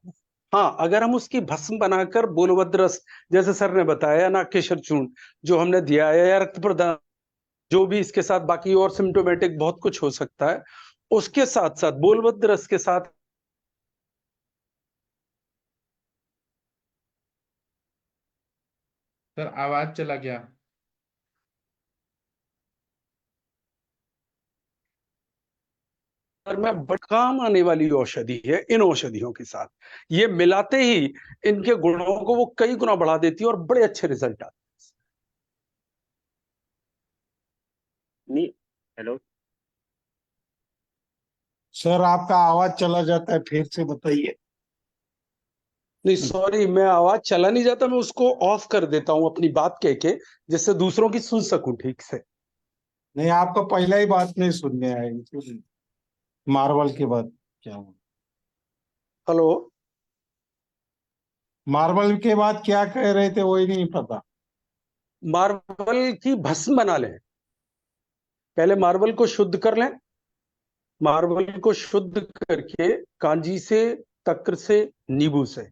Speaker 6: हाँ, अगर हम उसकी भस्म बनाकर बोलवद्र रस, जैसे सर ने बताया, नागकेशर चूर्ण जो हमने दिया है, या रक्त प्रदान, जो भी इसके साथ बाकी और सिम्टोमेटिक बहुत कुछ हो सकता है, उसके साथ साथ बोलवद्र रस के साथ
Speaker 2: सर आवाज चला गया।
Speaker 6: में बड़ काम आने वाली औषधि है। इन औषधियों के साथ ये मिलाते ही इनके गुणों को वो कई गुना बढ़ा देती है और बड़े अच्छे रिजल्ट आते
Speaker 8: नहीं, हेलो
Speaker 5: सर आपका आवाज चला जाता है, फिर से बताइए।
Speaker 6: नहीं, सॉरी, मैं आवाज चला नहीं जाता, मैं उसको ऑफ कर देता हूं अपनी बात कह के, जिससे दूसरों की सुन सकूं ठीक से।
Speaker 5: नहीं, आपका पहला ही बात नहीं सुनने आई, मार्वल के बाद क्या हुआ?
Speaker 6: हेलो,
Speaker 5: मार्वल के बाद क्या कह रहे थे वही नहीं पता।
Speaker 6: मार्बल की भस्म बना लें। पहले मार्बल को शुद्ध कर लें। मार्बल को शुद्ध करके कांजी से, तक्र से, नींबू से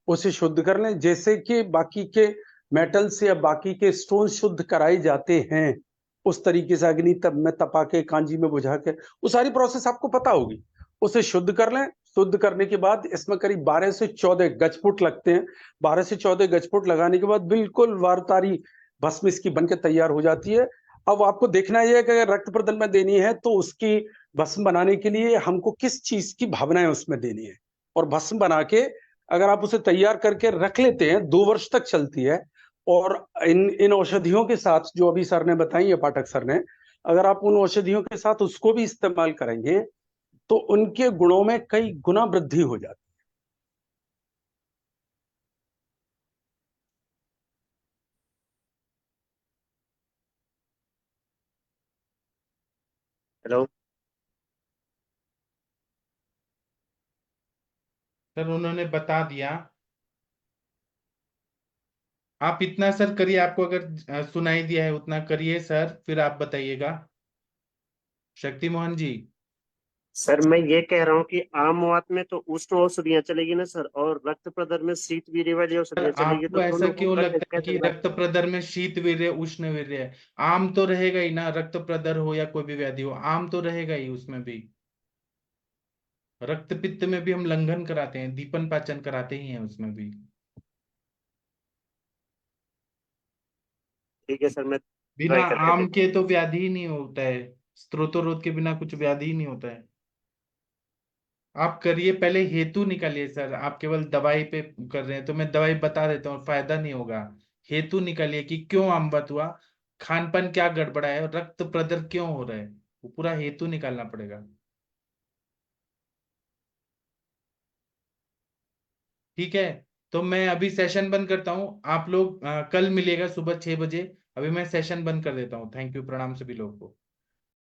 Speaker 6: उसे शुद्ध कर लें, जैसे कि बाकी के मेटल से या बाकी के स्टोन शुद्ध कराए जाते हैं, उस तरीके से अग्नि तब में तपा के, कांजी में बुझा के, वो सारी प्रोसेस आपको पता होगी। उसे शुद्ध कर लें। शुद्ध करने के बाद इसमें करीब 12 से 14 गजफुट लगते हैं। 12 से 14 गजफुट लगाने के बाद बिल्कुल वारतारी भस्म इसकी बनकर तैयार हो जाती है। अब आपको देखना यह है कि अगर रक्त प्रदन में देनी है तो उसकी भस्म बनाने के लिए हमको किस चीज की भावनाएं उसमें देनी है, और भस्म बना के अगर आप उसे तैयार करके रख लेते हैं, 2 वर्ष तक चलती है। और इन इन औषधियों के साथ जो अभी सर ने बताई है, पाठक सर ने, अगर आप उन औषधियों के साथ उसको भी इस्तेमाल करेंगे तो उनके गुणों में कई गुना वृद्धि हो जाती है।
Speaker 8: हेलो
Speaker 2: सर उन्होंने बता दिया। आप इतना सर करिए, आपको अगर सुनाई दिया है उतना करिए सर, फिर आप बताइएगा। शक्ति मोहन जी।
Speaker 8: सर, मैं ये कह रहा हूँ कि आम वात में तो उष्ण औषधियाँ चलेगी ना सर, और रक्त प्रदर में शीत वीर्य वाली
Speaker 2: सर
Speaker 8: औषधियाँ चलेगी,
Speaker 2: आपको
Speaker 8: तो
Speaker 2: ऐसा
Speaker 8: दोनों को
Speaker 2: क्यों लगता है कि
Speaker 8: कैसे
Speaker 2: रक्त प्रदर में शीत वीर्य उष्ण वीर्य है? आम तो रहेगा ही ना, रक्त प्रदर हो या कोई भी व्याधि हो, आम तो रहेगा ही उसमें भी। रक्त पित्त में भी हम लंघन कराते हैं, दीपन पाचन कराते ही हैं उसमें भी।
Speaker 8: ठीक है सर, मैं
Speaker 2: बिना
Speaker 8: ट्राई करके
Speaker 2: आम
Speaker 8: देखता
Speaker 2: के तो व्याधि ही नहीं होता है। स्त्रोतोरोध के बिना कुछ व्याधि ही नहीं होता है। आप करिए, पहले हेतु निकालिए सर। आप केवल दवाई पे कर रहे हैं तो मैं दवाई बता देता हूँ, फायदा नहीं होगा। हेतु निकालिए कि क्यों अम्बत हुआ, खान पान क्या गड़बड़ा है, रक्त प्रदर क्यों हो रहा है, वो पूरा हेतु निकालना पड़ेगा। ठीक है, तो मैं अभी सेशन बंद करता हूँ। आप लोग कल मिलेगा सुबह 6 बजे। अभी मैं सेशन बंद कर देता हूँ। थैंक यू, प्रणाम सभी लोगों को।